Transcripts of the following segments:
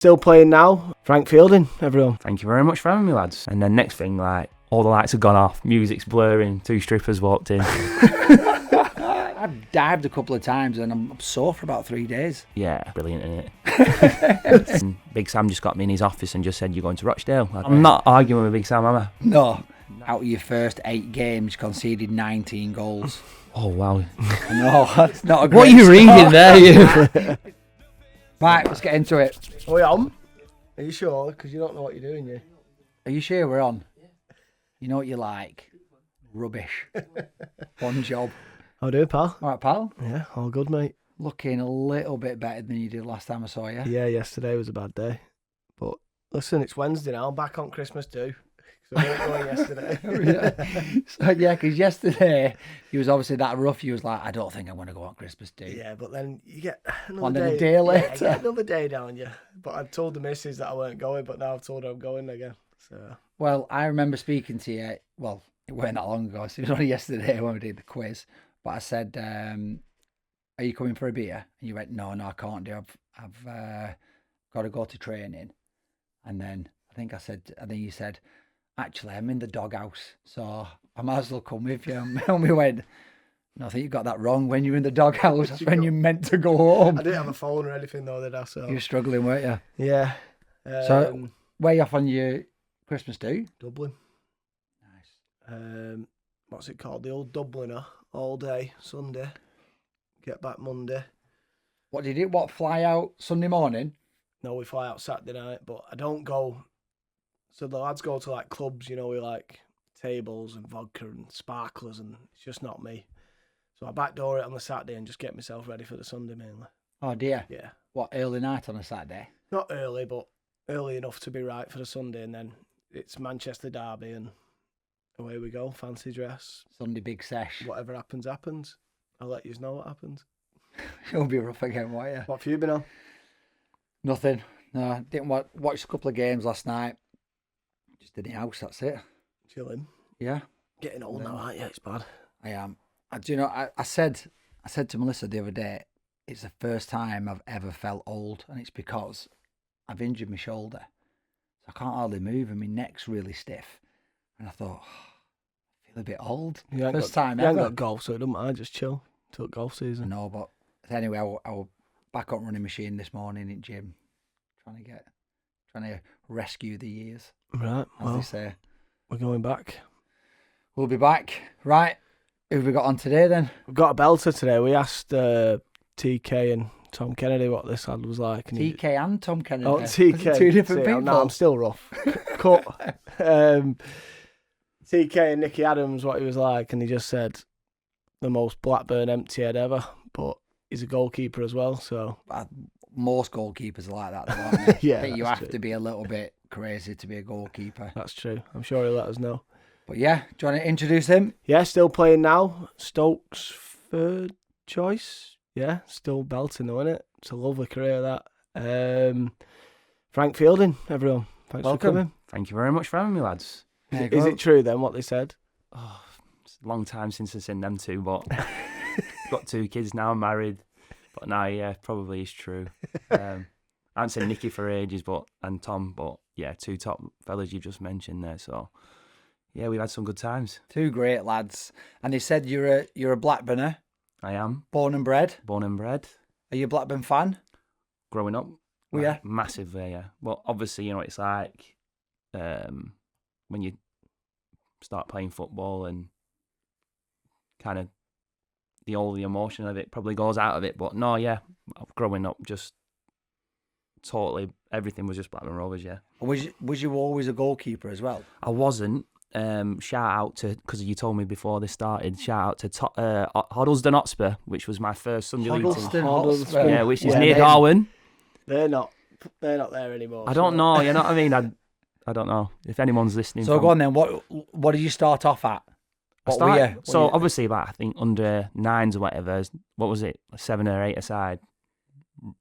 Still playing now. Frank Fielding, everyone. Thank you very much for having me, lads. And then next thing, like, all the lights have gone off, music's blurring, 2 strippers walked in. I've dived a couple of times and I'm sore for about 3 days. Yeah, brilliant, isn't it? And Big Sam just got me in his office and just said, "You're going to Rochdale." I'm not arguing with Big Sam, am I? No. Out of your first 8 games, you conceded 19 goals. Oh, wow. No, that's not a great What are you start. reading there, you? Right, let's get into it. Are we on? Are you sure? Because you don't know what you're doing, you. Are you sure we're on? You know what you like? Rubbish. One job. How do, pal? All right, pal. Yeah, all good, mate. Looking a little bit better than you did last time I saw you. Yeah, yesterday was a bad day. But listen, it's Wednesday now. I'm back on Christmas too. So I weren't going yesterday. So, yeah, because yesterday, you was obviously that rough. You was like, I don't think I'm going to go on Christmas Day. Yeah, but then you get Another day later. Yeah, you get another day down you. But I told the missus that I weren't going, but now I've told her I'm going again. So. Well, I remember speaking to you. Well, it wasn't that long ago. So it was only yesterday when we did the quiz. But I said, "Are you coming for a beer?" And you went, "No, I can't do. I've got to go to training." And then I think you said, "Actually, I'm in the doghouse, so I might as well come with you." And we went, "No, I think you got that wrong. When you're in the doghouse, that's when you're meant to go home." I didn't have a phone or anything though, did I? So You were struggling, weren't you? yeah. So where you off on your Christmas do? Dublin. Nice. What's it called? The old Dubliner. All day Sunday. Get back Monday. What did it? What, fly out Sunday morning? No, we fly out Saturday night, but I don't go. So the lads go to like clubs, you know, with like tables and vodka and sparklers, and it's just not me. So I backdoor it on the Saturday and just get myself ready for the Sunday mainly. Oh dear. Yeah. What, early night on a Saturday? Not early, but early enough to be right for the Sunday, and then it's Manchester Derby and away we go. Fancy dress. Sunday big sesh. Whatever happens, happens. I'll let you know what happens. You'll be rough again, won't you? What have you been on? Nothing. No, didn't watch a couple of games last night. Just in the house, that's it. Chilling. Yeah. Getting old now, aren't you? It's bad. I am. Do you know, I said to Melissa the other day, it's the first time I've ever felt old, and it's because I've injured my shoulder. So I can't hardly move, and my neck's really stiff. And I thought, I feel a bit old. First time you ever. ain't got golf, so it doesn't matter. Just chill till golf season. I know, but anyway, I was back up running machine this morning in gym, trying to rescue the years. Right. As they say. We're going back. We'll be back. Right. Who have we got on today then? We've got a belter today. We asked TK and Tom Kennedy what this lad was like. And TK and Tom Kennedy. Oh, TK. Two different people. No, I'm still rough. Cut. TK and Nicky Adams, what he was like, and he just said the most Blackburn empty head ever, but he's a goalkeeper as well, so... Most goalkeepers are like that, though, aren't they? Yeah, I think you that's have true. to be a little bit crazy to be a goalkeeper. That's true. I'm sure he'll let us know. But yeah, do you want to introduce him? Yeah, still playing now. Stoke's third choice. Yeah, still belting though, isn't it? It's a lovely career, that. Frank Fielding, everyone. Thanks Welcome. for coming. Thank you very much for having me, lads. Is it true then, what they said? Oh, it's a long time since I've seen them two, but got 2 kids now, married. But no, yeah, probably is true. I haven't seen Nicky for ages, and Tom, but yeah, 2 top fellas you just mentioned there. So yeah, we've had some good times. 2 great lads. And they said you're a Blackburner. I am. Born and bred. Born and bred. Are you a Blackburn fan? Growing up. Oh, yeah. Massively, yeah. Well, obviously, you know, it's like when you start playing football and kind of all the emotion of it probably goes out of it. But no, yeah, growing up, just totally everything was just Blackburn Rovers, yeah. Was you always a goalkeeper as well? I wasn't. Shout out to, because you told me before this started, shout out to Hoddlesden Hotspur, which was my first Sunday league team. Hoddlesden Hotspur. Yeah, which is near Darwin. They're not there anymore. I don't know, you know what I mean? I don't know if anyone's listening. So go on then, what did you start off at? Obviously, about I think under 9s or whatever. What was it? 7 or 8 aside,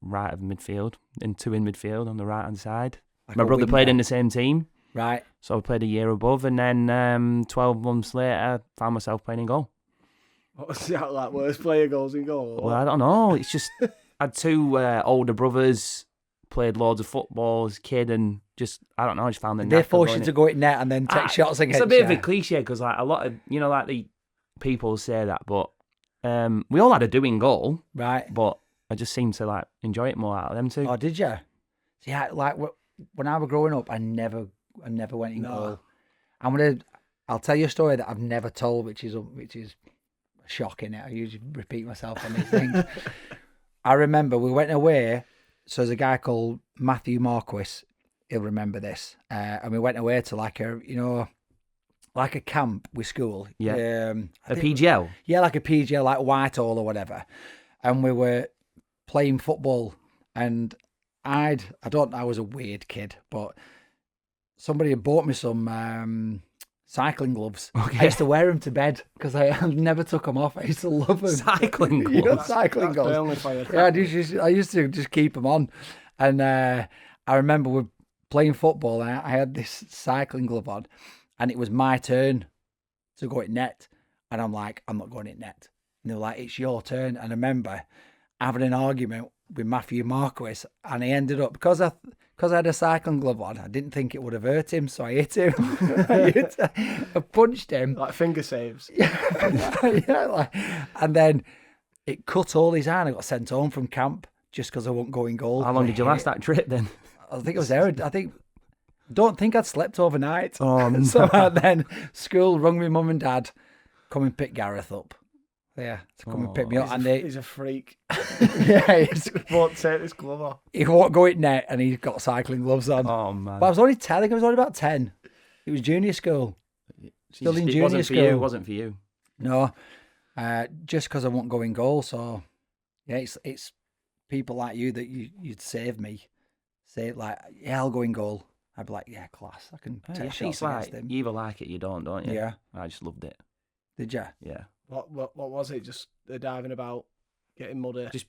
right of midfield, and 2 in midfield on the right hand side. Like my brother played in the same team, right? So I played a year above, and then 12 months later, found myself playing in goal. What was that like? Worst player goals in goal? Well, I don't know. It's just I had 2 older brothers played loads of football as a kid, and just I don't know, I just found the They knack of force you going to in. go in net and then take shots against It's a bit of you. a cliche because like a lot of like the people say that, but we all had a doing goal, Right. but I just seemed to like enjoy it more out of them two. Oh, did you? See, like when I was growing up, I never went in goal. I'll tell you a story that I've never told, which is shocking. I usually repeat myself on these things. I remember we went away. So there's a guy called Matthew Marquis. He'll remember this. And we went away to like a camp with school. Yeah. A PGL? Yeah, like a PGL, like Whitehall or whatever. And we were playing football, and I was a weird kid, but somebody had bought me some cycling gloves. Okay. I used to wear them to bed because I never took them off. I used to love them. Cycling gloves? You know, cycling gloves. Yeah, I used to just keep them on. And I remember we were playing football, and I had this cycling glove on, and it was my turn to go at net. And I'm like, I'm not going at net. And they were like, it's your turn. And I remember having an argument with Matthew Marquis, and he ended up, because I had a cycling glove on, I didn't think it would have hurt him, so I hit him. I punched him. Like finger saves. And then it cut all his hand. I got sent home from camp just because I wouldn't go in goal. How long did you last that trip then? I think it was there. Don't think I'd slept overnight. Oh, no. So then school rung my mum and dad, come and pick Gareth up. Yeah, to come and pick me up. He's a freak. Yeah, He won't take this glove off. he won't go in net, and he's got cycling gloves on. Oh, man. But I was only 10. I think I was only about 10. It was junior school. Still in junior wasn't school. For you, it wasn't for you. No, just because I won't go in goal. So yeah, it's people like you that you'd save me. Say like, yeah, I'll go in goal. I'd be like, yeah, class. I can take shots It's like, against him. you either like it, you don't you? Yeah. I just loved it. Did you? Yeah. What was it? Just they're diving about, getting muddy. Just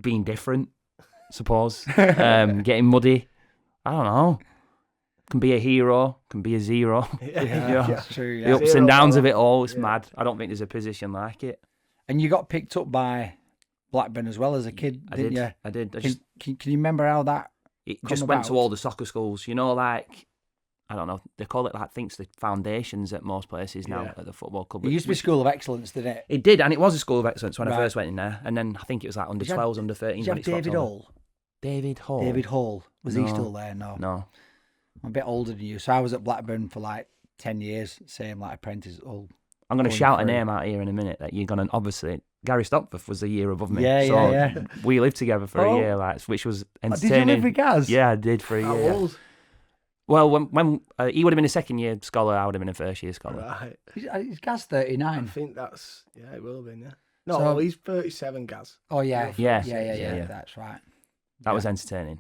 being different, suppose. Getting muddy. I don't know. Can be a hero, can be a zero. Yeah, that's true. The Yeah. ups and downs of it all, it's mad. I don't think there's a position like it. And you got picked up by Blackburn as well as a kid, didn't you? I did. Can you remember how that? It just went to all the soccer schools. You know, like, I don't know, they call it, like, I think it's the foundations at most places now at the football club. It used to be School of Excellence, didn't it? It did, and it was a school of excellence when I first went in there. And then I think it was like under 12s, under 13s. Did you have David Hall? David Hall? David Hall. Was he still there? No. No. I'm a bit older than you. So I was at Blackburn for like 10 years, same like apprentice. I'm going to shout a name out here in a minute that you're going to, obviously, Gary Stockforth was a year above me. Yeah, so yeah. we lived together for a year, like, which was entertaining. Did you live with Gaz? Yeah, I did for a year. How old? Well, when he would have been a second year scholar, I would have been a first year scholar. Right. Is Gaz 39? I think that's, it will be, yeah. No, So- he's 37, Gaz. Oh, yeah. Yeah. Yeah. That's right. That was entertaining.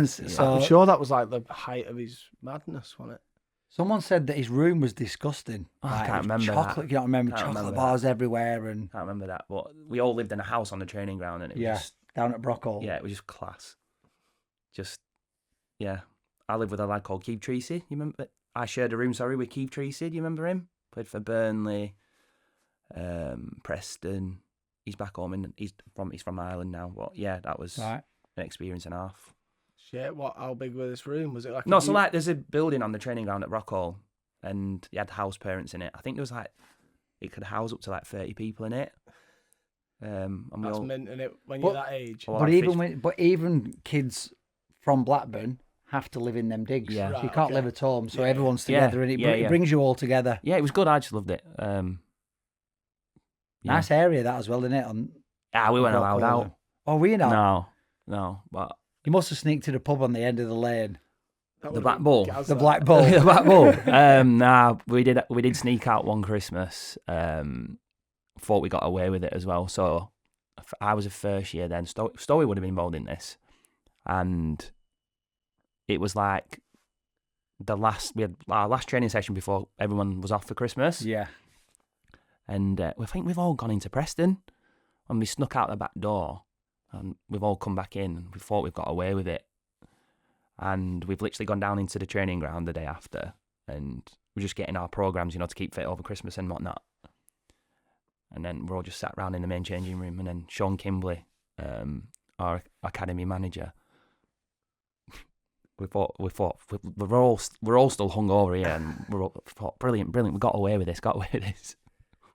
So I'm sure that was like the height of his madness, wasn't it? someone said that his room was disgusting. Oh, Like, I can't remember chocolate, that. You don't remember Can't chocolate remember bars everywhere and Can't remember that, but we all lived in a house on the training ground, and it was just, down at Brockhall. yeah, it was just class. Just, yeah. I lived with a lad called Keith Treacy. You remember? I shared a room, with Keith Treacy. Do you remember him? Played for Burnley, Preston. He's back home, and he's from Ireland now. But yeah, that was Right. an experience and a half. Shit, how big was this room? Was it like No, so like there's a building on the training ground at Rochdale, and you had house parents in it. I think there was like, it could house up to like 30 people in it. And we That's all, mint, innit, when you're that age. Well, But like even kids from Blackburn have to live in them digs. Yeah. So you Right, can't okay. live at home. So Yeah. everyone's together, and it brings you all together. yeah, it was good. I just loved it. Yeah. Nice area that as well, isn't it? We weren't allowed out. Oh, were you not? No, but You must have sneaked to the pub on the end of the lane. That the would've Black been Bull. Gaz, The that. Black Bull. the Black Bull. Nah, we did sneak out one Christmas. Thought we got away with it as well. So I was a first year then. Stowe would have been involved in this, and it was like we had our last training session before everyone was off for Christmas. Yeah. And I think we've all gone into Preston, and we snuck out the back door, and we've all come back in, and we thought we've got away with it. And we've literally gone down into the training ground the day after, and we're just getting our programmes, to keep fit over Christmas and whatnot. And then we're all just sat around in the main changing room, and then Sean Kimbley, our academy manager. We're all still hungover here, and we thought, brilliant. We got away with this.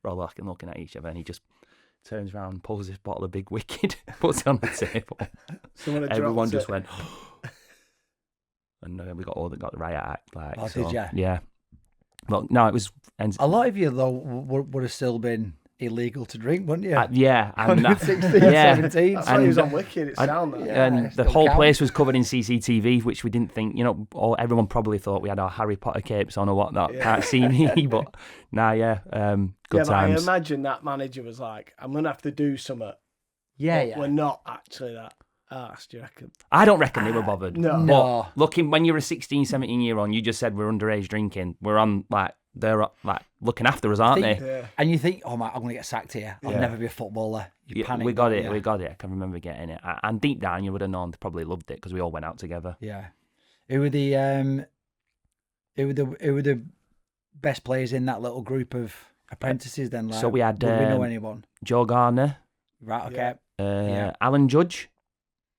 We're all looking at each other, and he just turns around, pulls this bottle of Big Wicked, puts it on the table. Everyone just went, and we got the riot act. Like, oh, so, did you? Yeah. Well, no, it was. And a lot of you though would have still been illegal to drink, wouldn't you? Yeah, and 16, 17. That's why he was on Wicked. It sounded. Yeah, and the whole place was covered in CCTV, which we didn't think. Everyone probably thought we had our Harry Potter capes on or whatnot. Yeah. Can't see me, but good But I times. imagine that manager was like, "I'm gonna have to do something." Yeah, but yeah. We're not actually that arsed, do you reckon? I don't reckon they were bothered. No. But looking, when you're a 16, 17-year-old, you just said we're underage drinking. We're on, like, they're like looking after us, aren't they? Yeah. And you think, oh my, I'm going to get sacked here. I'll Yeah. never be a footballer. You panic. We got it. Yeah. We got it. I can remember getting it. And deep down, you would have known they probably loved it because we all went out together. Yeah. Who were the best players in that little group of apprentices then? Like, So we had, did we know anyone? Joe Garner, Right. Okay. Yeah. Alan Judge.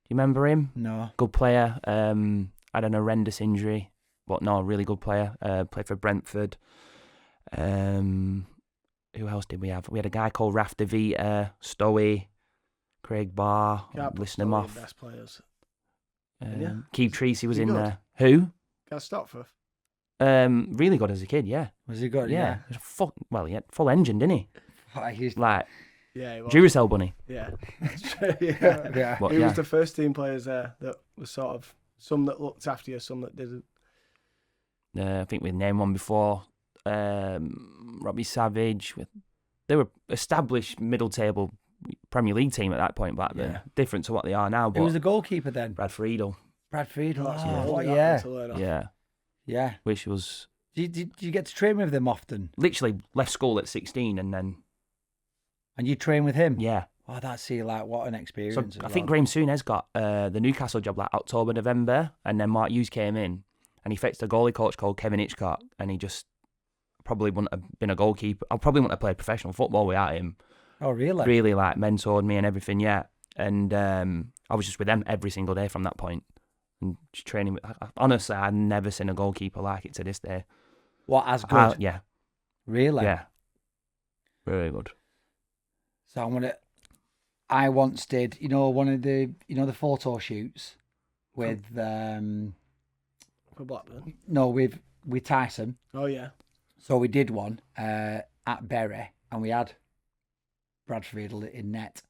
You remember him? No. Good player. Had an horrendous injury, but no, really good player. Played for Brentford. Who else did we have? We had a guy called Raf DeVita, Stowey, Craig Barr. Can't List put them Stowey off. in best players. Yeah. Keith Treacy was He in good? there. Who? Gaz Jordan. Really good as a kid. Yeah. Was he good? Yeah. He had full engine, didn't he? He's, Like Yeah, he was. Duracell bunny. Yeah, that's true. Yeah. yeah. But He yeah. was the first team players there that was sort of some that looked after you, some that didn't. I think we named one before. Robbie Savage. They were established middle table Premier League team at that point back then. Yeah. Different to what they are now. Who But was the goalkeeper then? Brad Friedel. Brad Friedel. That's Oh, all what, that yeah. to learn off. Yeah. Yeah. Which was Did you get to train with them often? literally left school at 16 and then, And you train with him? yeah. Oh, that's like what an So experience. I think Graham Souness got the Newcastle job like October, November, and then Mark Hughes came in and he fixed a goalie coach called Kevin Hitchcock, and he just probably wouldn't have been a goalkeeper. I probably wouldn't have played professional football without him. Oh, really? Really like mentored me and everything, yeah. And I was just with them every single day from that point and just training. Honestly, I've never seen a goalkeeper like it to this day. What, as good? Yeah, Really? yeah, really good. So I once did, one of the, the photo shoots with, For Blackburn. no, with Tyson. Oh yeah. So we did one at Bury, and we had Brad Friedel in net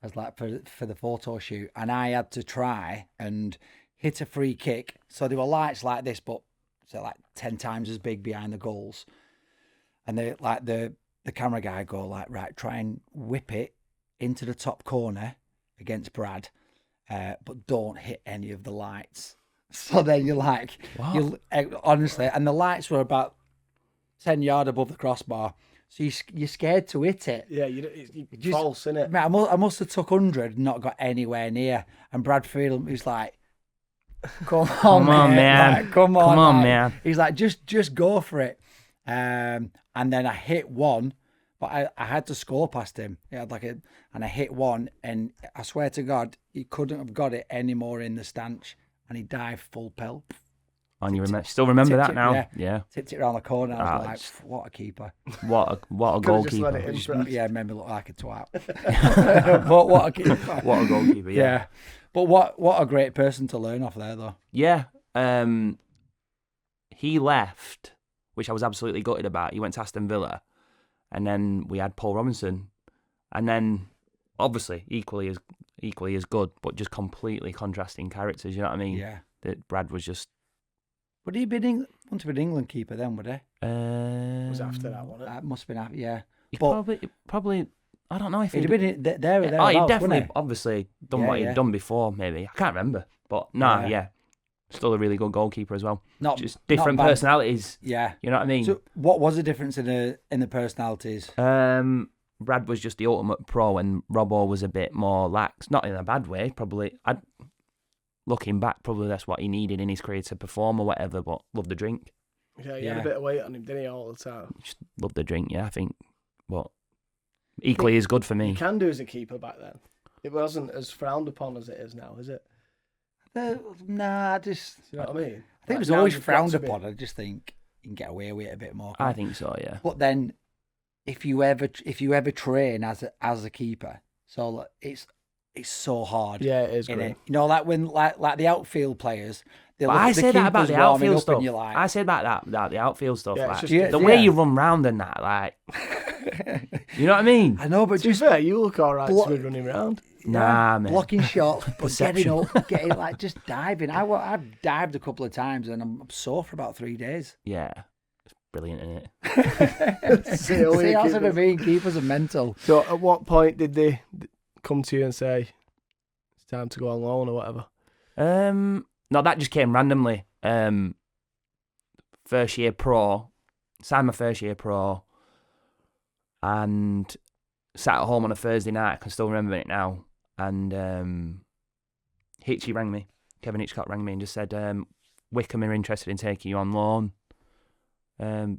as like for the photo shoot, and I had to try and hit a free kick. So there were lights like this, but so like 10 times as big behind the goals, and they like the camera guy go like, right, try and whip it into the top corner against Brad, but don't hit any of the lights. So then you're like, honestly, and the lights were about 10 yards above the crossbar, so you're scared to hit it. Yeah, you Just- false, innit? Mate, I must have took 100 and not got anywhere near. And Brad Friedel was like, come on, man. Like, come on, Come on, like, man. He's like, just go for it. And then I hit one, but I had to score past him. Yeah, and I hit one, and I swear to God, he couldn't have got it any more in the stanch, and he dived full pelt. And you still remember tipped that it, now? yeah. Tipped it around the corner. I was like, it's- what a keeper. What a Could've just let goalkeeper. it in. Yeah, made me look like a twat. But what a keeper. What a goalkeeper, yeah. Yeah. But what a great person to learn off there, though. Yeah. He left, which I was absolutely gutted about. He went to Aston Villa, and then we had Paul Robinson, and then obviously equally as good, but just completely contrasting characters. You know what I mean? Yeah. That Brad was just. Would he have been want to be an England keeper then, would he? It was after that, wasn't it? That must have been after, yeah. He But- probably. I don't know if He'd have been there or Oh, thereabouts, he wouldn't definitely, he? obviously, done Yeah, what he'd yeah. done before. Maybe I can't remember, but no, Yeah. yeah, still a really good goalkeeper as well. Not Just not different bad. personalities. Yeah. You know what I mean? So what was the difference in the personalities? Brad was just the ultimate pro, and Robbo was a bit more lax. Not in a bad way, probably. Looking back, probably that's what he needed in his career to perform or whatever. But loved the drink. Yeah, he had a bit of weight on him, didn't he, all the time? Just loved the drink. Yeah, I think. But equally as good for You me. can do as a keeper back then. It wasn't as frowned upon as it is now, is it? Nah, I just. You know what I mean? I think it was now always you've got frowned to be- upon. I just think you can get away with it a bit more. I think so, yeah. But then, if you ever train as a keeper, so like, it's so hard. Yeah, it is innit? great. You know, like when like the outfield players. They But look I at the say that about keepers the warming outfield up stuff. and you're like, I say about that the outfield stuff. Yeah, it's like, just Yeah, different. the way yeah. you run round and that, like, you know what I mean? I know, but To be just fair, you look all right Blo- to be running around. Nah, man. blocking shots, but getting Perception. up, getting like just diving. I've dived a couple of times and I'm sore for about 3 days. Yeah. It's brilliant, isn't it? See, that's what I mean. Keepers are mental. So, at what point did they come to you and say it's time to go on loan or whatever? No, that just came randomly. First year pro, signed my first year pro, and sat at home on a Thursday night. I can still remember it now. And Hitchy rang me. Kevin Hitchcock rang me and just said, Wickham are interested in taking you on loan.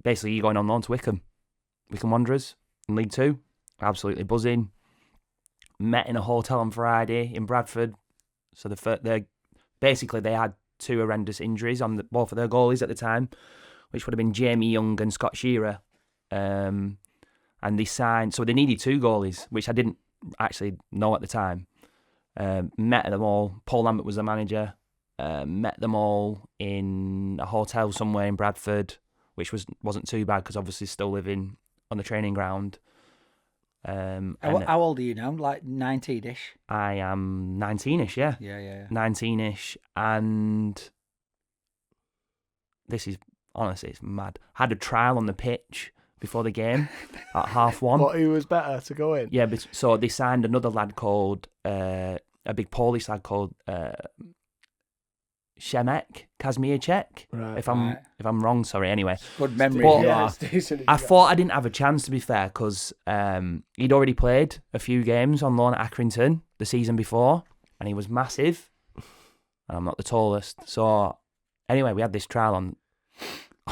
Basically, you're going on loan to Wickham Wanderers in League Two. Absolutely buzzing. Met in a hotel on Friday in Bradford. So they had 2 horrendous injuries on both of their goalies at the time, which would have been Jamie Young and Scott Shearer. And they signed, so they needed 2 goalies, which I didn't actually know at the time. Met them all. Paul Lambert was the manager. Met them all in a hotel somewhere in Bradford, which wasn't too bad because obviously still living on the training ground. How old are you now? Like 19-ish? I am 19-ish, yeah. Yeah. 19-ish, and this is, honestly, it's mad. Had a trial on the pitch before the game at 1:30. What, who was better to go in? Yeah, but so they signed another lad called, a big Polish lad called Kazmierczak. Right. If I'm wrong, sorry. Anyway, Good memory. But- you yeah, are. it's decent. I thought I didn't have a chance, to be fair, because he'd already played a few games on loan at Accrington the season before, and he was massive, and I'm not the tallest. So anyway, we had this trial on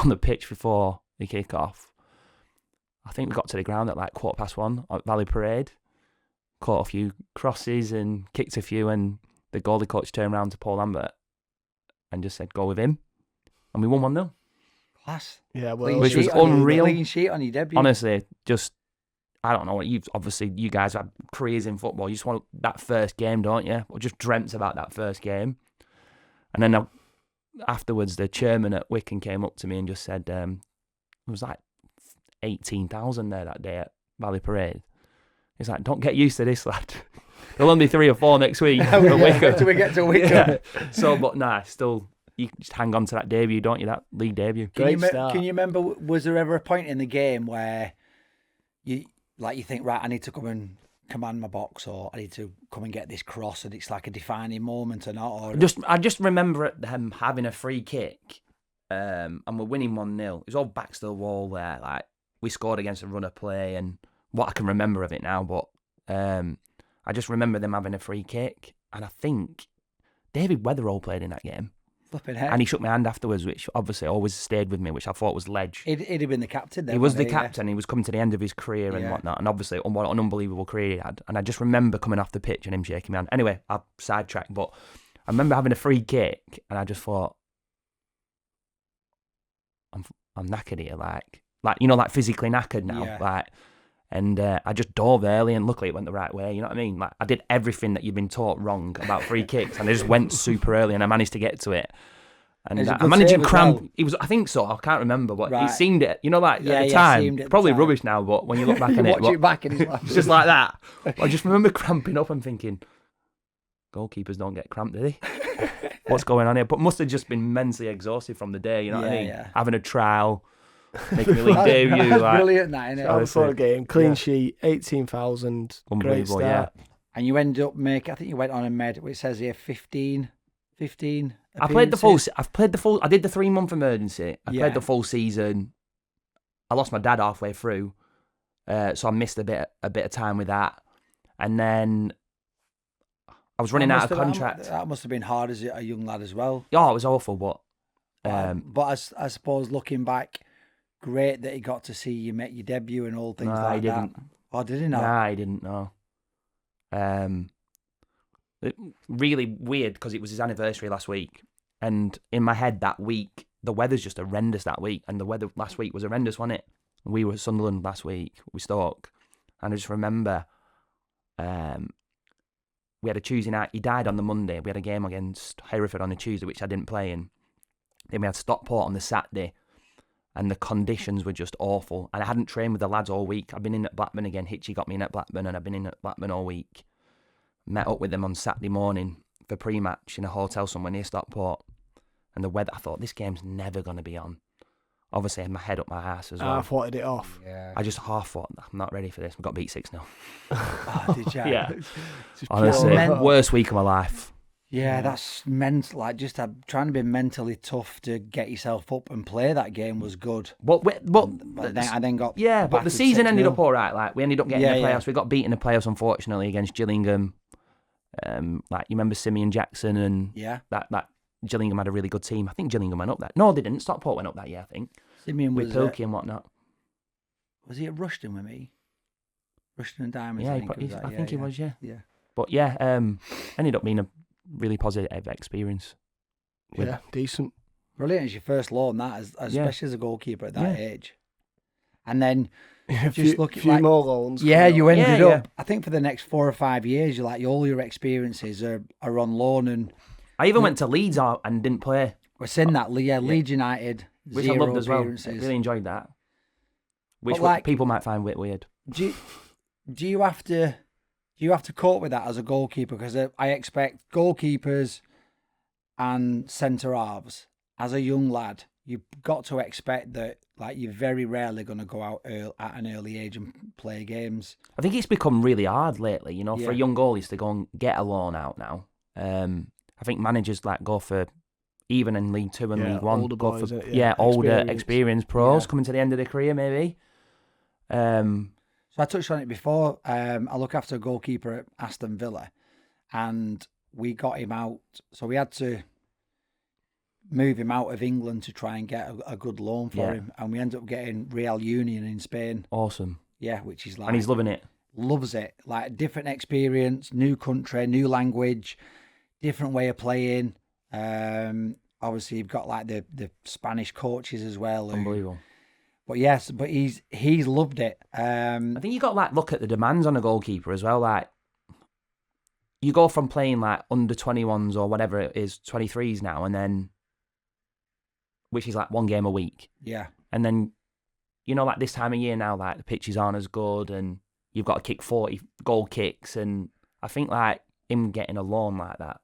the pitch before the kick-off. I think we got to the ground at like 1:15 at Valley Parade, caught a few crosses and kicked a few, and the goalie coach turned around to Paul Lambert and just said, go with him. And we won 1-0. Class. Yeah, well, Clean Which was sheet on your- unreal. Clean sheet on your debut. Honestly, just, I don't know. You guys have careers in football. You just want that first game, don't you? Or just dreamt about that first game. And then afterwards, the chairman at Wickham came up to me and just said, it was like 18,000 there that day at Valley Parade. He's like, don't get used to this, lad. There'll only be 3 or 4 next week at Wickham. Till we get to Wickham. Yeah. So, but nah, still, you just hang on to that debut, don't you? That league debut. Great start. Can you remember, was there ever a point in the game where you think, right, I need to come and command my box, or I need to come and get this cross, and it's like a defining moment or not? Or I just remember them having a free kick, and we're winning 1-0. It was all backs to the wall there. Like, we scored against a runner play, and what I can remember of it now, but I just remember them having a free kick, and I think David Weatherall played in that game. flipping heck. And he shook my hand afterwards, which obviously always stayed with me, which I thought was ledge. He'd have been the captain then. He was the wouldn't he? captain. He was coming to the end of his career and Yeah. whatnot. And obviously, what an unbelievable career he had. And I just remember coming off the pitch and him shaking my hand. Anyway, I've sidetracked, but I remember having a free kick and I just thought, I'm knackered here, like physically knackered now, Yeah. And I just dove early, and luckily it went the right way. You know what I mean? Like, I did everything that you've been taught wrong about free kicks, and I just went super early, and I managed to get to it. And It was a I good managed save to as cramp. well. It was, I think so. I can't remember, but Right. it seemed it. You know, like Yeah, at the yeah, time, seemed at the probably time. rubbish now. But when you look back You on it, watch it back and it's just like that. I just remember cramping up and thinking, goalkeepers don't get cramped, do they? What's going on here? But must have just been mentally exhausted from the day. You know what I Yeah, mean? yeah. Having a trial, making a league debut, That's like, brilliant, that, innit? That was before the Honestly, game. Clean yeah. sheet, 18,000. Great unbelievable. start. Yeah. And you end up making, I think you went on and made, it says here, 15 I played the full. appearances. I've played the full. I did the 3-month emergency. I Yeah. played the full season. I lost my dad halfway through, so I missed a bit of time with that. And then I was running out of contract. That must have been hard as a young lad as well. Oh, it was awful, but But I suppose looking back, great that he got to see you make your debut and all things no, like he didn't. that. Oh, did he not? Nah, I didn't know. really weird because it was his anniversary last week. And in my head that week, the weather's just horrendous that week. And the weather last week was horrendous, wasn't it? We were at Sunderland last week, we Stoke. And I just remember we had a Tuesday night. He died on the Monday. We had a game against Hereford on the Tuesday, which I didn't play in. Then we had Stockport on the Saturday. And the conditions were just awful. And I hadn't trained with the lads all week. I've been in at Blackburn again. Hitchy got me in at Blackburn, and I've been in at Blackburn all week. Met up with them on Saturday morning for pre-match in a hotel somewhere near Stockport. And the weather, I thought, this game's never going to be on. Obviously, I had my head up my ass as well. Half wanted it off. Yeah. I just half thought, I'm not ready for this. We got beat 6-0. Oh, did you? Yeah. Just Honestly, pure- worst week of my life. Yeah, that's mental. Like, just trying to be mentally tough to get yourself up and play that game was good. But I then got yeah, but the battered season ended 6-0. up all right. Like, we ended up getting in the Yeah, playoffs. yeah. We got beat in the playoffs, unfortunately, against Gillingham. Like, you remember Simeon Jackson and Yeah, that Gillingham had a really good team. I think Gillingham went up that. No, they didn't. Stockport went up that year, I think. Simeon With was Pilkey and whatnot. was he at Rushden with me? Rushden and Diamonds. Yeah, I think, I think he was, yeah. Yeah. But yeah, ended up being a really positive experience. Yeah, decent. Brilliant. It's your first loan, that, especially as a goalkeeper at that age. And then A just look at few like, more loans. yeah, coming you up. ended Yeah, up. I think for the next 4 or 5 years, you're like all your experiences are on loan, and I even went to Leeds out and didn't play, we're seeing that. Yeah, Leeds United, which zero I loved as well. I appearances. really enjoyed that. Which But, like- people might find a bit weird. Do you have to cope with that as a goalkeeper? Because I expect goalkeepers and centre halves as a young lad, you've got to expect that like you're very rarely going to go out at an early age and play games. I think it's become really hard lately, for Yeah. young goalies to go and get a loan out now. I think managers like go for, even in League 2 and Yeah, League 1, older go boys, for yeah, older, experience. experienced pros Yeah. coming to the end of their career, maybe. So I touched on it before. I look after a goalkeeper at Aston Villa, and we got him out. So we had to move him out of England to try and get a good loan for Yeah. him, and we ended up getting Real Union in Spain. Awesome. Yeah, which is like, And he's loving it. loves it. Like different experience, new country, new language, different way of playing. Obviously you've got like the Spanish coaches as well. Unbelievable. But yes, but he's loved it. I think you got to like look at the demands on a goalkeeper as well. Like, you go from playing like under 21s or whatever it is, 23s now, and then, which is like one game a week. Yeah. And then, like this time of year now, like the pitches aren't as good and you've got to kick 40 goal kicks. And I think like him getting a loan like that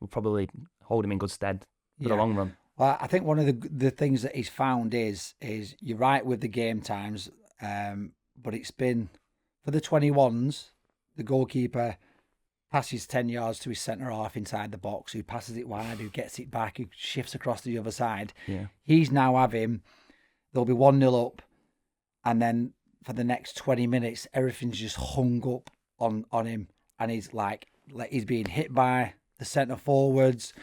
will probably hold him in good stead for the long run. Well, I think one of the things that he's found is you're right with the game times, but it's been for the 21s, the goalkeeper passes 10 yards to his centre half inside the box, who passes it wide, who gets it back, who shifts across to the other side. Yeah. He's now having, they'll be 1-0 up, and then for the next 20 minutes, everything's just hung up on him, and he's like he's being hit by the centre forwards.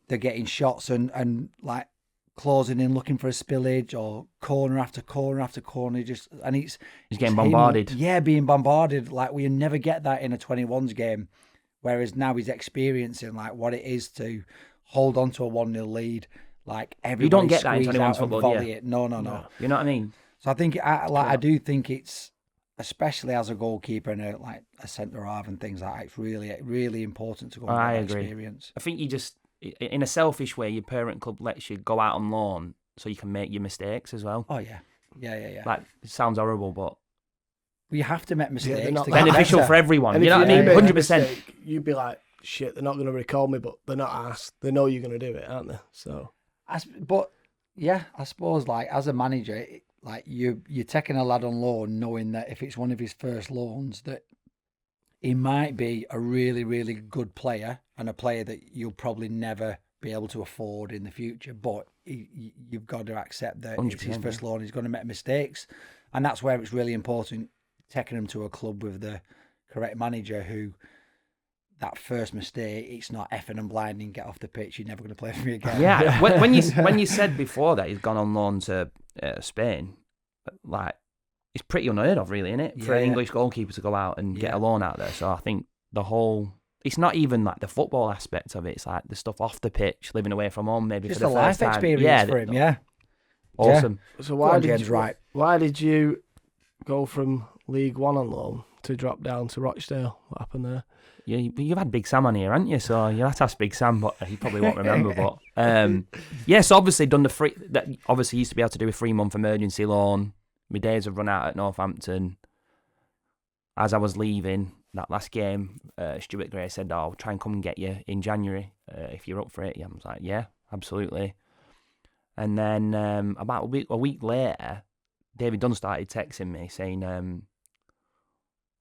They're getting shots and like closing in, looking for a spillage, or corner after corner after corner. He's getting bombarded. Being bombarded. Like we never get that in a 21s game. Whereas now he's experiencing like what it is to hold on to a 1-0 lead. Like everybody You don't get that in squeeze 21s out and football, volley yeah. it. No. You know what I mean? So I think I do think it's, especially as a goalkeeper and a centre half and things like that, it's really, really important to go and I get that agree. experience. I think you just, in a selfish way, your parent club lets you go out on loan so you can make your mistakes as well. Oh yeah. Yeah. Like, it sounds horrible, but You have to make mistakes. they're not to that get beneficial better. for everyone. And You if know what I mean? make a 100%. mistake, you'd be like, shit, they're not going to recall me, but they're not asked. They know you're going to do it, aren't they? So, But yeah, I suppose like as a manager, like you're taking a lad on loan, knowing that if it's one of his first loans, that he might be a really, really good player and a player that you'll probably never be able to afford in the future. But you've got to accept that it's his 100%, first loan. He's going to make mistakes, and that's where it's really important taking him to a club with the correct manager who. That first mistake, it's not effing and blinding, get off the pitch, you're never going to play for me again. Yeah, when you said before that he's gone on loan to Spain, like, it's pretty unheard of, really, isn't it? For an Yeah. English goalkeeper to go out and get Yeah. a loan out there. So I think the whole it's not even like the football aspect of it. It's like the stuff off the pitch, living away from home, maybe Just for the a life first time. experience for him, yeah. Awesome. So Go on, James, right. why did you go from League One on loan to drop down to Rochdale? What happened there? You've had Big Sam on here, haven't you? So you have to ask Big Sam, but he probably won't remember. But yes, obviously done the free. That obviously used to be able to do a 3-month emergency loan. My days have run out at Northampton. As I was leaving that last game, Stuart Gray said, "I'll try and come and get you in January if you're up for it." Yeah, I was like, "Yeah, absolutely." And then about a week later, David Dunn started texting me saying,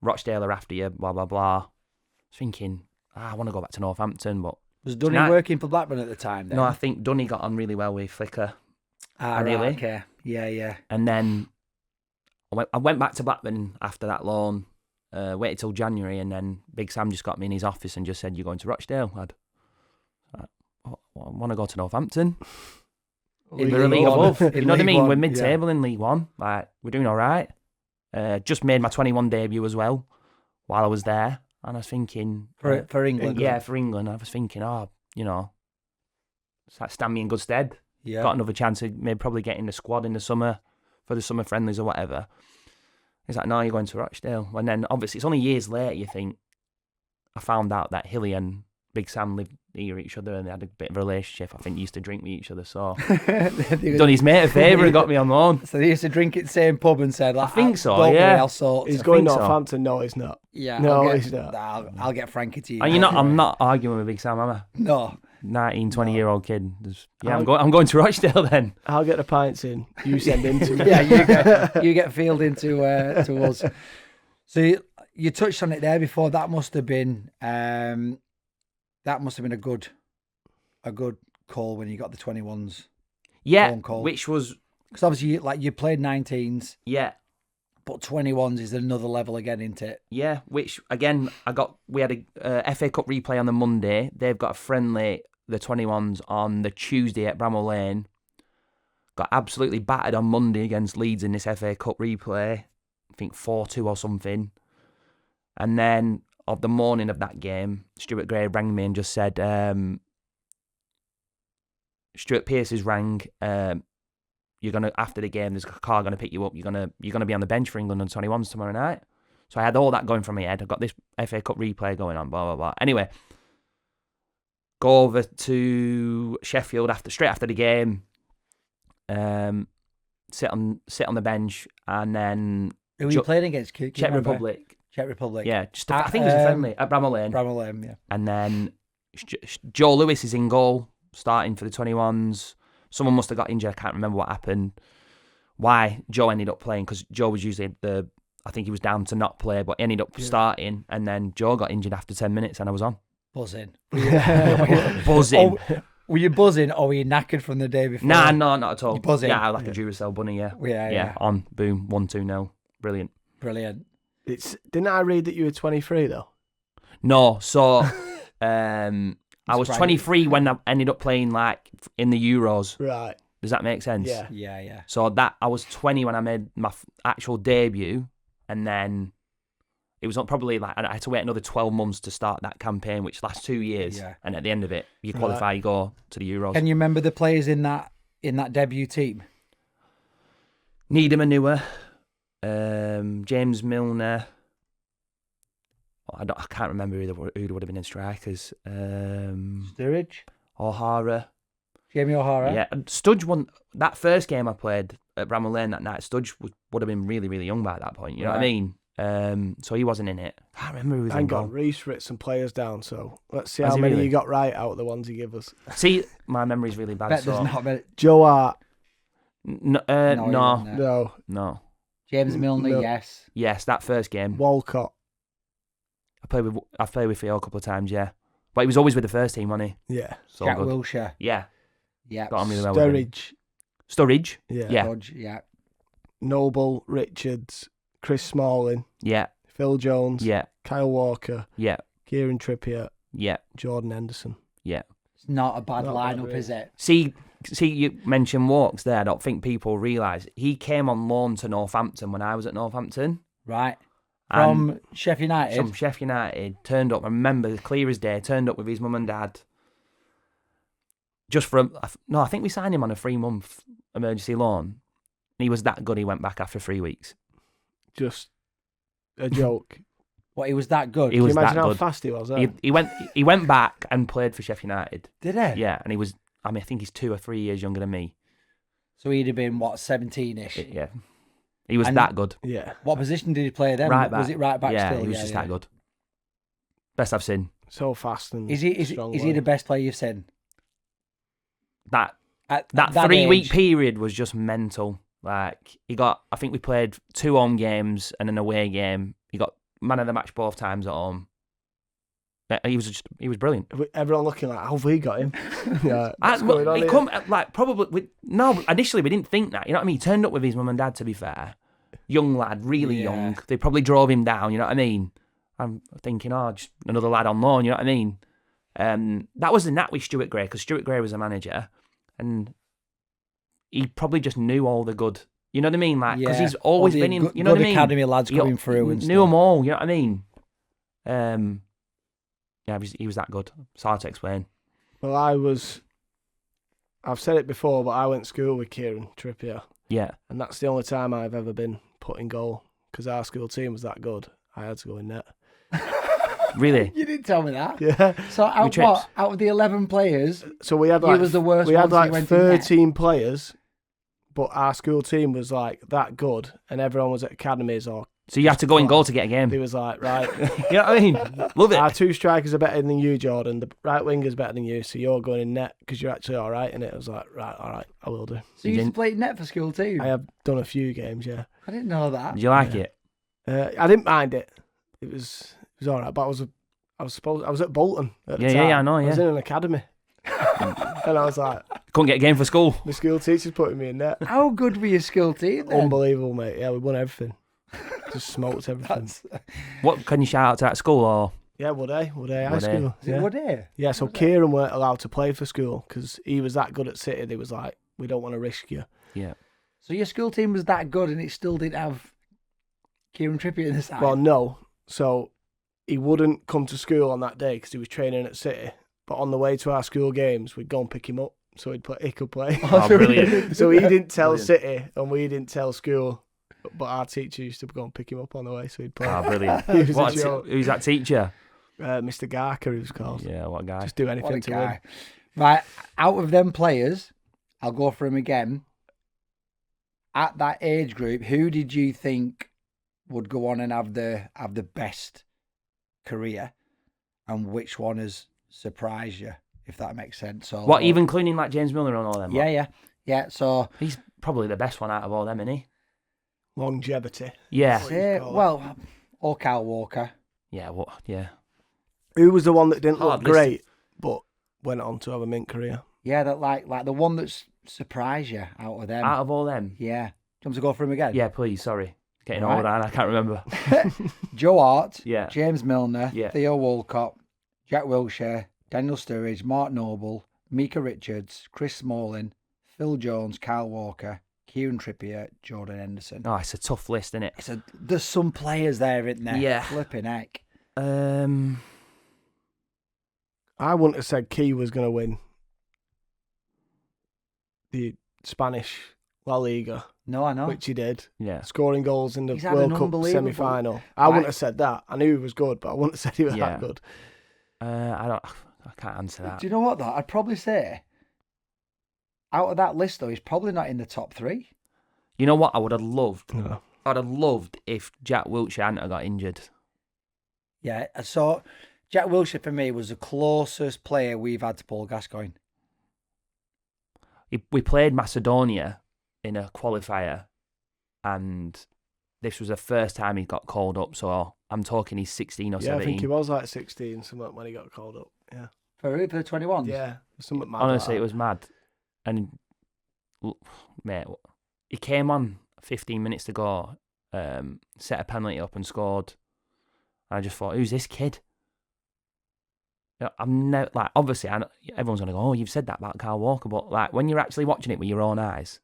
"Rochdale are after you, blah blah blah." I was thinking, I want to go back to Northampton, but Was Dunny working for Blackburn at the time then? no, I think Dunny got on really well with Flicker. Right, okay. Yeah. And then I went back to Blackburn after that loan, waited till January, and then Big Sam just got me in his office and just said, "You're going to Rochdale, lad." I want to go to Northampton. We're a league above. You know what I mean? We're mid-table in League One. Like, we're doing all right. Just made my 21 debut as well while I was there. And I was thinking... For England? Yeah, for England. I was thinking, stand me in good stead. Yeah. Got another chance of maybe probably getting the squad in the summer for the summer friendlies or whatever. He's like, "No, you're going to Rochdale." And then, obviously, it's only years later, you think, I found out that Hilly and Big Sam lived near each other and they had a bit of a relationship. I think they used to drink with each other, so... done his mate a favour and got me on loan. So they used to drink at the same pub and said, like, I think so, don't yeah. worry, I'll sort. He's going to Northampton. No, he's not. Yeah, no, he's not. I'll get Frankie to you. And I'm not arguing with Big Sam, am I? No. 19, 20-year-old kid. I'm going to Rochdale then. I'll get the pints in. You send him to me. Yeah, you get Field into to us. So you touched on it there before. That must have been a good call when you got the 21s. Yeah, phone call. which was... Because obviously you played 19s. Yeah. But 21s is another level again, isn't it? Yeah, which, again, we had a FA Cup replay on the Monday. They've got a friendly, the 21s, on the Tuesday at Bramall Lane. Got absolutely battered on Monday against Leeds in this FA Cup replay. I think 4-2 or something. And then, of the morning of that game, Stuart Gray rang me and just said, Stuart Pearce has rang. You're gonna, after the game, there's a car gonna pick you up. You're gonna be on the bench for England on 21s tomorrow night. So I had all that going from my head. I've got this FA Cup replay going on. Blah blah blah. Anyway, go over to Sheffield straight after the game. Sit on the bench, and then Who were you playing against? Czech Republic. Czech Republic. Yeah, I think it was a friendly at Bramall Lane. Bramall Lane, yeah. And then Joe Lewis is in goal, starting for the 21s. Someone must have got injured. I can't remember what happened. Why Joe ended up playing, because Joe was usually I think he was down to not play, but he ended up starting. And then Joe got injured after 10 minutes, and I was on. Buzzing. Buzzing. Were you buzzing, or were you knackered from the day before? Nah, no, not at all. You buzzing? Yeah, like a Duracell bunny. Yeah. Yeah. On, boom, 1-2-0. Brilliant. Didn't I read that you were 23 though? No, so I was 23 when I ended up playing like in the Euros. Right. Does that make sense? Yeah. So that I was 20 when I made my actual debut, and then it was probably like I had to wait another 12 months to start that campaign, which lasts 2 years. Yeah. And at the end of it, you qualify, you go to the Euros. Can you remember the players in that debut team? Needham Anua, James Milner. I can't remember who would have been in strikers. Sturridge, O'Hara. Jamie O'Hara. Yeah, and Studge won that first game I played at Bramall Lane that night. Studge would have been really, really young by that point. You know what I mean? So he wasn't in it. I can't remember who was in goal. Reece writ some players down, so let's see how many you got right out of the ones he gave us. See, my memory's really bad. Bet there's not many. Joe Hart. No. James Milner, yes. Yes, that first game. Walcott. I've played with Theo a couple of times, yeah. But he was always with the first team, wasn't he? Yeah. So Jack good. Wilshere. Yeah. Yeah. Got on really well with him. Sturridge. Yeah. Dodge, yeah. Noble, Richards, Chris Smalling. Yeah. Phil Jones. Yeah. Kyle Walker. Yeah. Kieran Trippier. Yeah. Jordan Henderson. Yeah. It's not a bad lineup, is it? See, you mentioned Walks there. I don't think people realise he came on loan to Northampton when I was at Northampton. Right. From Sheffield United? From Sheffield United, turned up, I remember, clear as day, turned up with his mum and dad. Just for I think we signed him on a 3-month emergency loan. He was that good, he went back after 3 weeks. Just a joke. What, he was that good? He was Can you imagine that how good. fast he was? He went back and played for Sheffield United. Did he? Yeah, and he was, I think he's 2 or 3 years younger than me. So he'd have been, 17-ish? Yeah. He was that good. Yeah. What position did he play then? Right back. Was it right back yeah, still? he was just that good. Best I've seen. So fast and Is he the best player you've seen? That At 3-week age? period was just mental. Like, I think we played 2 home games and an away game. He got man of the match both times at home. He was brilliant. Everyone looking like, how have we got him? Yeah. Initially we didn't think that. You know what I mean? He turned up with his mum and dad, to be fair. Young lad, really young. They probably drove him down, you know what I mean? I'm thinking, just another lad on loan, you know what I mean? That was the nat with Stuart Gray, because Stuart Gray was a manager, and he probably just knew all the good, you know what I mean? Like, because he's always been in, you know what I mean? Academy lads going through and knew stuff. them all, you know what I mean? Yeah, he was that good. It's hard to explain. Well, I've said it before, but I went to school with Kieran Trippier. Yeah. And that's the only time I've ever been put in goal, because our school team was that good. I had to go in net. Really? You didn't tell me that. Yeah. So out of the 11 players, So we had he was the worst we had one, so you like went in net? 13 players, but our school team was like that good, and everyone was at academies or. So you have to go in goal to get a game. He was like, right, You know what I mean? Love it. our 2 strikers are better than you, Jordan. The right winger's better than you, so you're going in net because you're actually all right in it. I was like, right, all right, I will do. So you used to play net for school too? I have done a few games, yeah. I didn't know that. Did you like it? I didn't mind it. It was all right, but I was at Bolton at the time. Yeah, I know, I was yeah. in an academy. And I was like, Couldn't get a game for school. the school teacher's putting me in net. How good were your school team then? Unbelievable, mate. Yeah, we won everything. Just smoked everything. What can you shout out to that school or? Yeah, Wood High High Wood School. Is it Woodare? Yeah, so Kieran weren't allowed to play for school because he was that good at City. They was like, we don't want to risk you. Yeah. So your school team was that good and it still didn't have Kieran Trippier in the side? Well, no. So he wouldn't come to school on that day because he was training at City. But on the way to our school games, we'd go and pick him up. So he could play. Oh, brilliant. So he didn't tell Brilliant. City and we didn't tell school. But our teacher used to go and pick him up on the way, so he'd play. Oh, brilliant. He was a What, joke. who's that teacher? Mr. Garker, he was called. Yeah, what a guy. Just do What anything a to guy. win. Right, out of them players, I'll go for him again. At that age group, who did you think would go on and have the best career, and which one has surprised you, if that makes sense? So, What, even including like James Milner and all them? Yeah. So, He's probably the best one out of all them, isn't he? Longevity. Yeah. What you call it. well, or Kyle Walker. Yeah, what? Yeah. Who was the one that didn't Hard look list. great, but went on to have a mint career? Yeah, that like the one that's surprised you out of them. Out of all them? Yeah. Do you want to go for him again? Yeah, please, sorry. Getting Right. older and I can't remember. Joe Hart, Yeah. James Milner, Yeah. Theo Walcott, Jack Wilshere, Daniel Sturridge, Mark Noble, Mika Richards, Chris Smalling, Phil Jones, Kyle Walker, Kieran Trippier, Jordan Henderson. Oh, it's a tough list, isn't it? There's some players there, isn't there? Yeah. Flipping heck. I wouldn't have said Key was going to win the Spanish La Liga, No, I know. which he did, Yeah. scoring goals in the He's had World an Cup unbelievable- semi-final. I wouldn't have said that. I knew he was good, but I wouldn't have said he was Yeah. that good. I can't answer that. Do you know what, though? I'd probably say, out of that list, though, he's probably not in the top 3. You know what I would have loved? No. I'd have loved if Jack Wilshere hadn't have got injured. Yeah, so Jack Wilshere, for me, was the closest player we've had to Paul Gascoigne. We played Macedonia in a qualifier, and this was the first time he got called up. So I'm talking he's 16 or Yeah, 17. I think he was like 16 something when he got called up. Yeah. For the 21s? Yeah. Something mad Honestly, like it was mad. And mate, he came on 15 minutes to go, set a penalty up and scored. And I just thought, who's this kid? You know, I'm never like, obviously, everyone's gonna go, oh, you've said that about Kyle Walker, but like when you're actually watching it with your own eyes,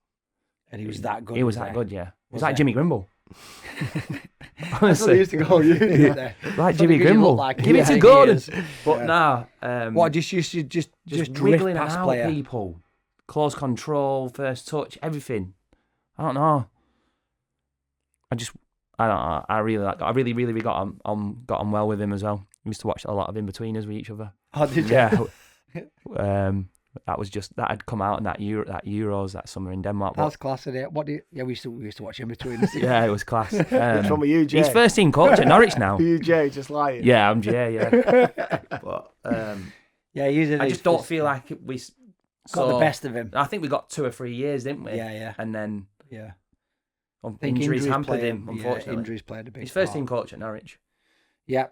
And he was that good. he was that wasn't good. Yeah, it was Was like he? Jimmy Grimble. That's what Honestly, they used to call you, didn't they? like Funny Jimmy 'cause you look Grimble. like Give him, it to yeah, Gordon. he is. But Yeah. nah, What, just drift wiggling and past out player? people, close control, first touch, everything. I don't know. I don't know. I really got on well with him as well. We used to watch a lot of in-betweeners with each other. Oh, did you? Yeah. That had come out in that Euros that summer in Denmark. But, That's class, isn't it? What do you, yeah, we used to watch in between. yeah, it was class. Which one were you, Jay? He's first team coach at Norwich now. Were you, Jay, just lying? Yeah, I'm Jay. Yeah, but Yeah, usually I just don't feel like we got the best of him. I think we got 2 or 3 years, didn't we? Yeah. And then Yeah. injuries hampered him. Unfortunately, injuries played a big he's first part. team coach at Norwich. Yeah.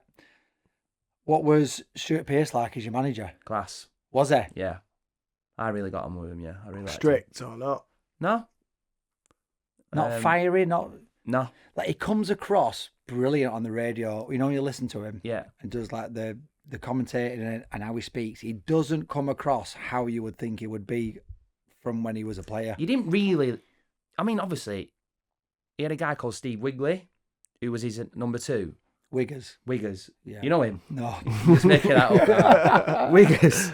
What was Stuart Pearce like as your manager? Class. Was he? Yeah, I really got on with him. Yeah, I really liked him. Strict or not? No, Not fiery, not no. like he comes across brilliant on the radio. You know, when you listen to him Yeah, and does like the commentating and how he speaks, he doesn't come across how you would think he would be from when he was a player. you didn't really. I mean, obviously, he had a guy called Steve Wigley, who was his number 2. Wiggers. Wiggers. Yeah. You know him? No. Just making that up. Wiggers.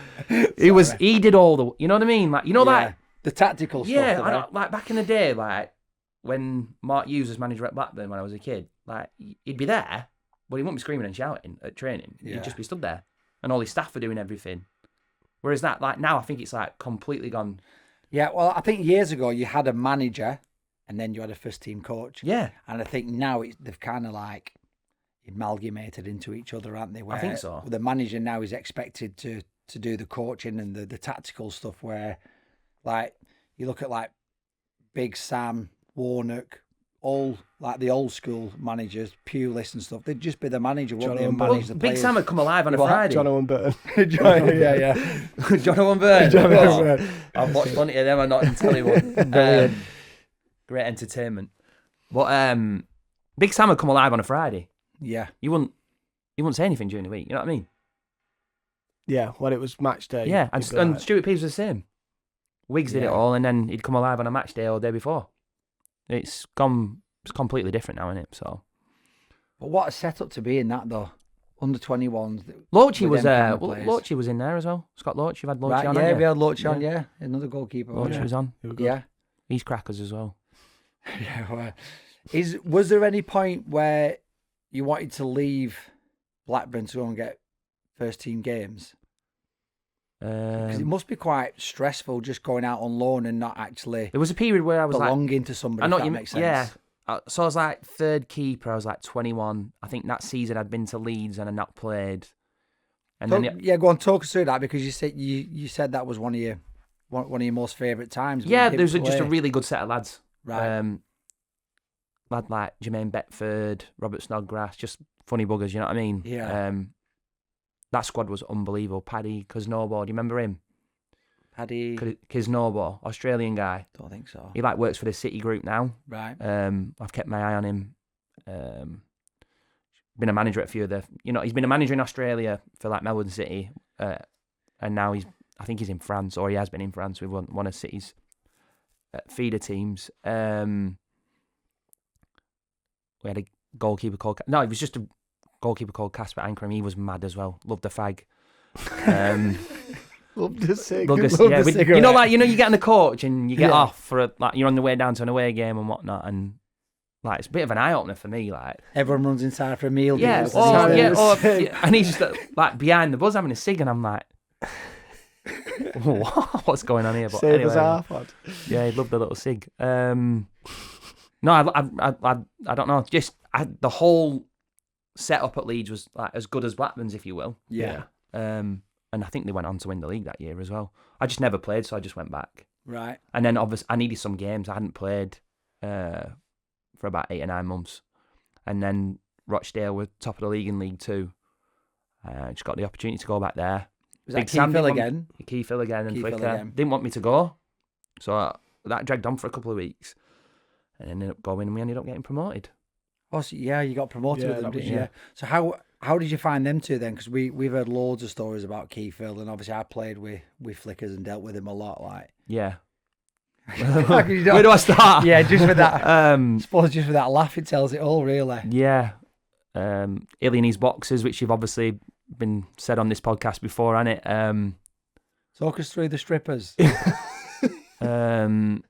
He did all the. You know what I mean? Like like the tactical stuff. yeah, didn't I he? don't, like back in the day, like when Mark Hughes was manager at Blackburn when I was a kid, like he'd be there, but he wouldn't be screaming and shouting at training. Yeah. He'd just be stood there, and all his staff were doing everything. Whereas that, like now, I think it's like completely gone. Yeah, well, I think years ago you had a manager and then you had a first team coach. Yeah, And I think now they've kind of like amalgamated into each other, aren't they? Where I think so. The manager now is expected to do the coaching and the tactical stuff where, like, you look at like Big Sam, Warnock, all like the old school managers, Pulis and stuff, they'd just be the manager, wouldn't they? And John manage the Big players. Sam would come alive on a What? Friday. John Owen Burton. yeah. John Owen Burn. John Oh, Owen Burton. I've watched plenty of them. I'm not telling you what. Great entertainment. But Big Sam would come alive on a Friday. Yeah. You wouldn't say anything during the week. You know what I mean? Yeah, when it was match day. Yeah, you'd be and like, Stuart Pearce was the same. Wiggs did it Yeah. all, and then he'd come alive on a match day or day before. It's completely different now, isn't it? So But what a setup to be in that though. Under 21s. Loachy with was them kind of players. Loachy was in there as well. Scott Loach, you've had Loachy Right, on, yeah, haven't we you? had Loach on, yeah. Another goalkeeper. Loachy yeah. was on. they were good. Yeah. He's crackers as well. Yeah, well, was there any point where you wanted to leave Blackburn to go and get first team games? Because it must be quite stressful just going out on loan and not actually There was a period where I was like, belonging to somebody. I know if that you makes sense. yeah. So I was like third keeper. I was like 21. I think that season I'd been to Leeds and I'd not played. And So, then yeah, go on, talk us through that because you said that was one of your most favourite times. but you yeah, didn't there's just a play. really good set of lads. Right. Lad like Jermaine Beckford, Robert Snodgrass, just funny buggers. You know what I mean? Yeah. That squad was unbelievable. Paddy Kuznobo, do you remember him? Paddy, Kuznobo, Australian guy. don't think so. He like works for the City Group now. Right. I've kept my eye on him. Been a manager at a few of the, he's been a manager in Australia for like Melbourne City, and now I think he's in France, or he has been in France with one of City's feeder teams. We had a goalkeeper called, no, he was just a goalkeeper called Casper Ankram. He was mad as well. Loved the fag. Love the cig. Love the- Love yeah, the we- cigarette. you get in the coach and you get Yeah. off for you're on the way down to an away game and whatnot, and like it's a bit of an eye opener for me. Like, Everyone runs inside for a meal. yeah, doesn't or- it? yeah, yeah, and he's just like behind the buzz having a cig, and I'm like, what's going on here? But Save anyway, us half, lad. yeah, he loved the little cig. No, I don't know. Just the whole setup at Leeds was like as good as Blackburn's, if you will. Yeah. And I think they went on to win the league that year as well. I just never played, so I just went back. Right. And then obviously I needed some games. I hadn't played for about 8 or 9 months. And then Rochdale were top of the league in League 2. Just got the opportunity to go back there. Was Big that Sam Keith Hill didn't want- again? Keith Hill again and Keith Hill Flicker. again. Didn't want me to go. So that dragged on for a couple of weeks. And ended up going and we ended up getting promoted. Oh, so, yeah, you got promoted Yeah, with them, that was- didn't you? yeah. So how did you find them two then? Because we've heard loads of stories about Keith Hill, and obviously I played with Flickers and dealt with him a lot. Like, Yeah. Where do I start? Yeah, just with that. Um, I suppose just with that laugh, it tells it all, really. yeah. Alienese boxes, which you've obviously been said on this podcast before, hasn't it? Talk us through the strippers. Can't.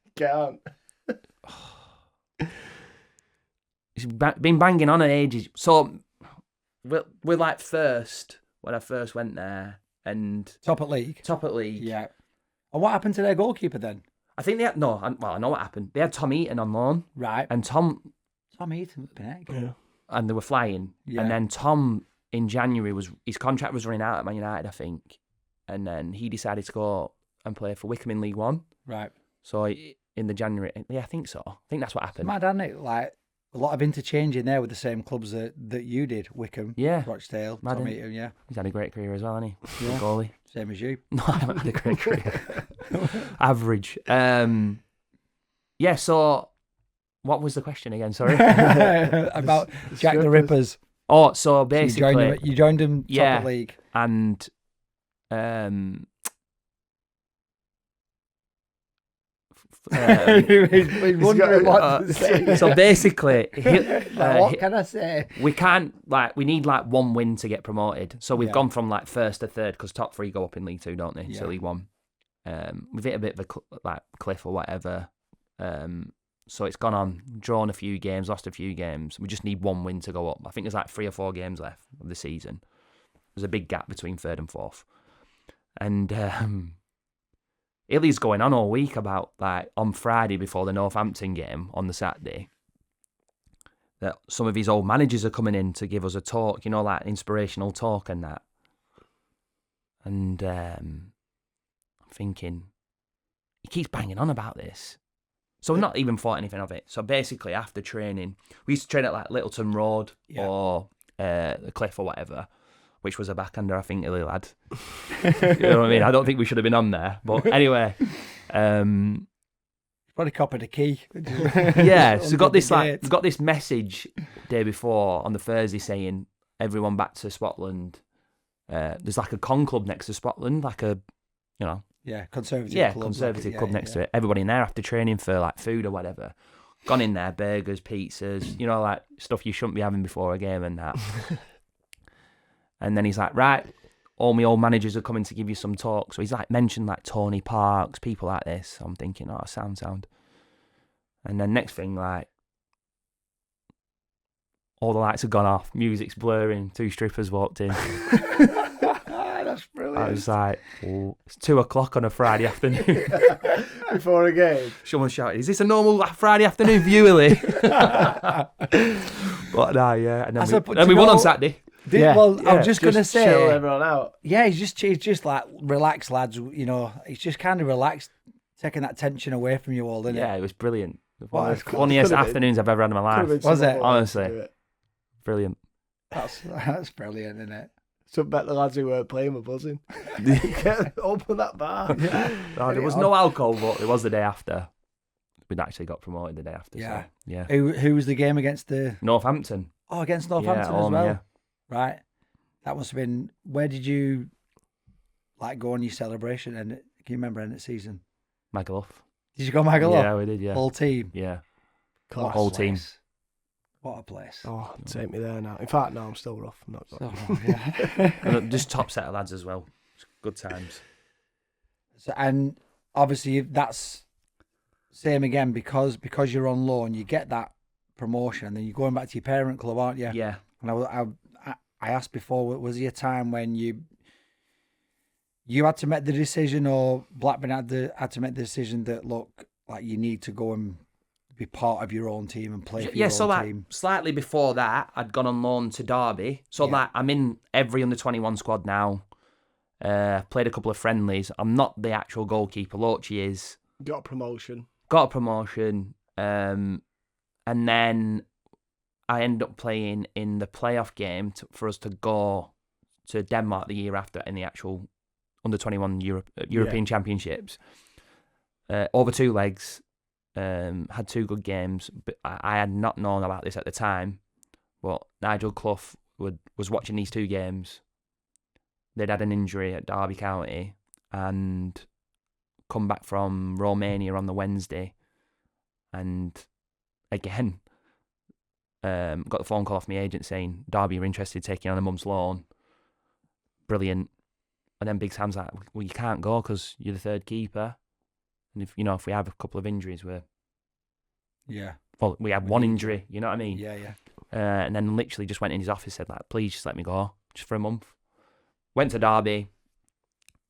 It's been banging on at ages. So we're like first when I first went there, and Top at league. Yeah. And what happened to their goalkeeper then? I think they had I know what happened. They had Tom Eaton on loan, Right. and Tom Eaton would have been egg. Yeah. and they were flying, Yeah. and then Tom in January his contract was running out at Man United, I think, and then he decided to go and play for Wycombe in League One. Right. So in the January, yeah, I think so. I think that's what happened. Mad, hasn't it? Like a lot of interchange in there with the same clubs that you did. Wycombe, Yeah. Rochdale, Mad, Tom innit? Eaton, yeah. He's had a great career as well, hasn't he? Yeah. Good goalie. Same as you. No, I haven't had a great career. Average. Yeah, so what was the question again? Sorry. About Jack the Rippers. Oh, so So basically, you joined him top Yeah. of league. and He's wondering what to say. so basically, What can I say? we can't we need one win to get promoted. So we've Yeah. gone from first to third because top three go up in League Two, don't they? Yeah. So League One, we've hit a bit of a cliff or whatever. So it's gone on, drawn a few games, lost a few games. We just need one win to go up. I think there's 3 or 4 games left of the season. There's a big gap between third and fourth, and Illy's going on all week about on Friday before the Northampton game on the Saturday that some of his old managers are coming in to give us a talk, inspirational talk and that. And I'm thinking, he keeps banging on about this. So we've not even thought anything of it. So basically, after training, we used to train at Littleton Road or the Cliff or whatever, which was a backhander, I think, Illy lad. You know what I mean? I don't think we should have been on there. But anyway. Probably copied a key. Yeah, so Under we got this message day before on the Thursday saying, everyone back to Scotland. There's a con club next to Scotland, Yeah, conservative club. conservative club next to it. Everybody in there after training for food or whatever. Gone in there, burgers, pizzas, stuff you shouldn't be having before a game and that. And then he's like, right, all my old managers are coming to give you some talk. So he's mentioned Tony Parks, people like this. So I'm thinking, oh, sound. And then next thing, all the lights have gone off, music's blurring, 2 strippers walked in. That's brilliant. I was like, oh, it's 2:00 on a Friday afternoon. Before a game. Someone shouted, is this a normal Friday afternoon view, Illy? But no, yeah. And then we won on Saturday. I was just going to Just chill say, everyone out. yeah, he's just relax, lads. He's just kind of relaxed, taking that tension away from you all, isn't Yeah, it? it was brilliant. Well, One of that's the cool. funniest Could've been- afternoons I've ever had in my Could've been life. Was someone it? else Honestly. do it. Brilliant. That's brilliant, isn't it? So bet the lads who weren't playing were buzzing. Open that bar. No, there was no alcohol, but it was the day after. We'd actually got promoted the day after. Yeah. So, yeah. Who was the game against the? Northampton. Oh, against Northampton as home, well. yeah. Right. That must have been. Where did you go on your celebration? And can you remember end of season? Magaluf. Did you go Magaluf? Yeah, we did, yeah. Whole team. Yeah. Class. Whole team. Place. What a place. Oh, take me there now. In fact, no, I'm still rough. I'm not So, yeah. And just top set of lads as well. Good times. And obviously that's same again because you're on loan, you get that promotion, and then you're going back to your parent club, aren't you? Yeah. And I asked before, was there a time when you had to make the decision, or Blackburn had to make the decision that look, you need to go and be part of your own team and play for your own team? Slightly before that, I'd gone on loan to Derby. So I'm in every under-21 squad now. Played a couple of friendlies. I'm not the actual goalkeeper. Lochi is. Got a promotion. Got a promotion. And then I end up playing in the playoff game for us to go to Denmark the year after in the actual under-21 European Championships. Over 2 legs. Had 2 good games. But I had not known about this at the time. But Nigel Clough was watching these 2 games. They'd had an injury at Derby County and come back from Romania on the Wednesday, and again, got the phone call off my agent saying Derby are interested in taking on a month's loan. Brilliant. And then Big Sam's like, well, you can't go because you're the third keeper, and if we have a couple of injuries, we had one injury. You know what I mean? Yeah. And then literally just went in his office, said like, please just let me go, just for a month. Went to Derby.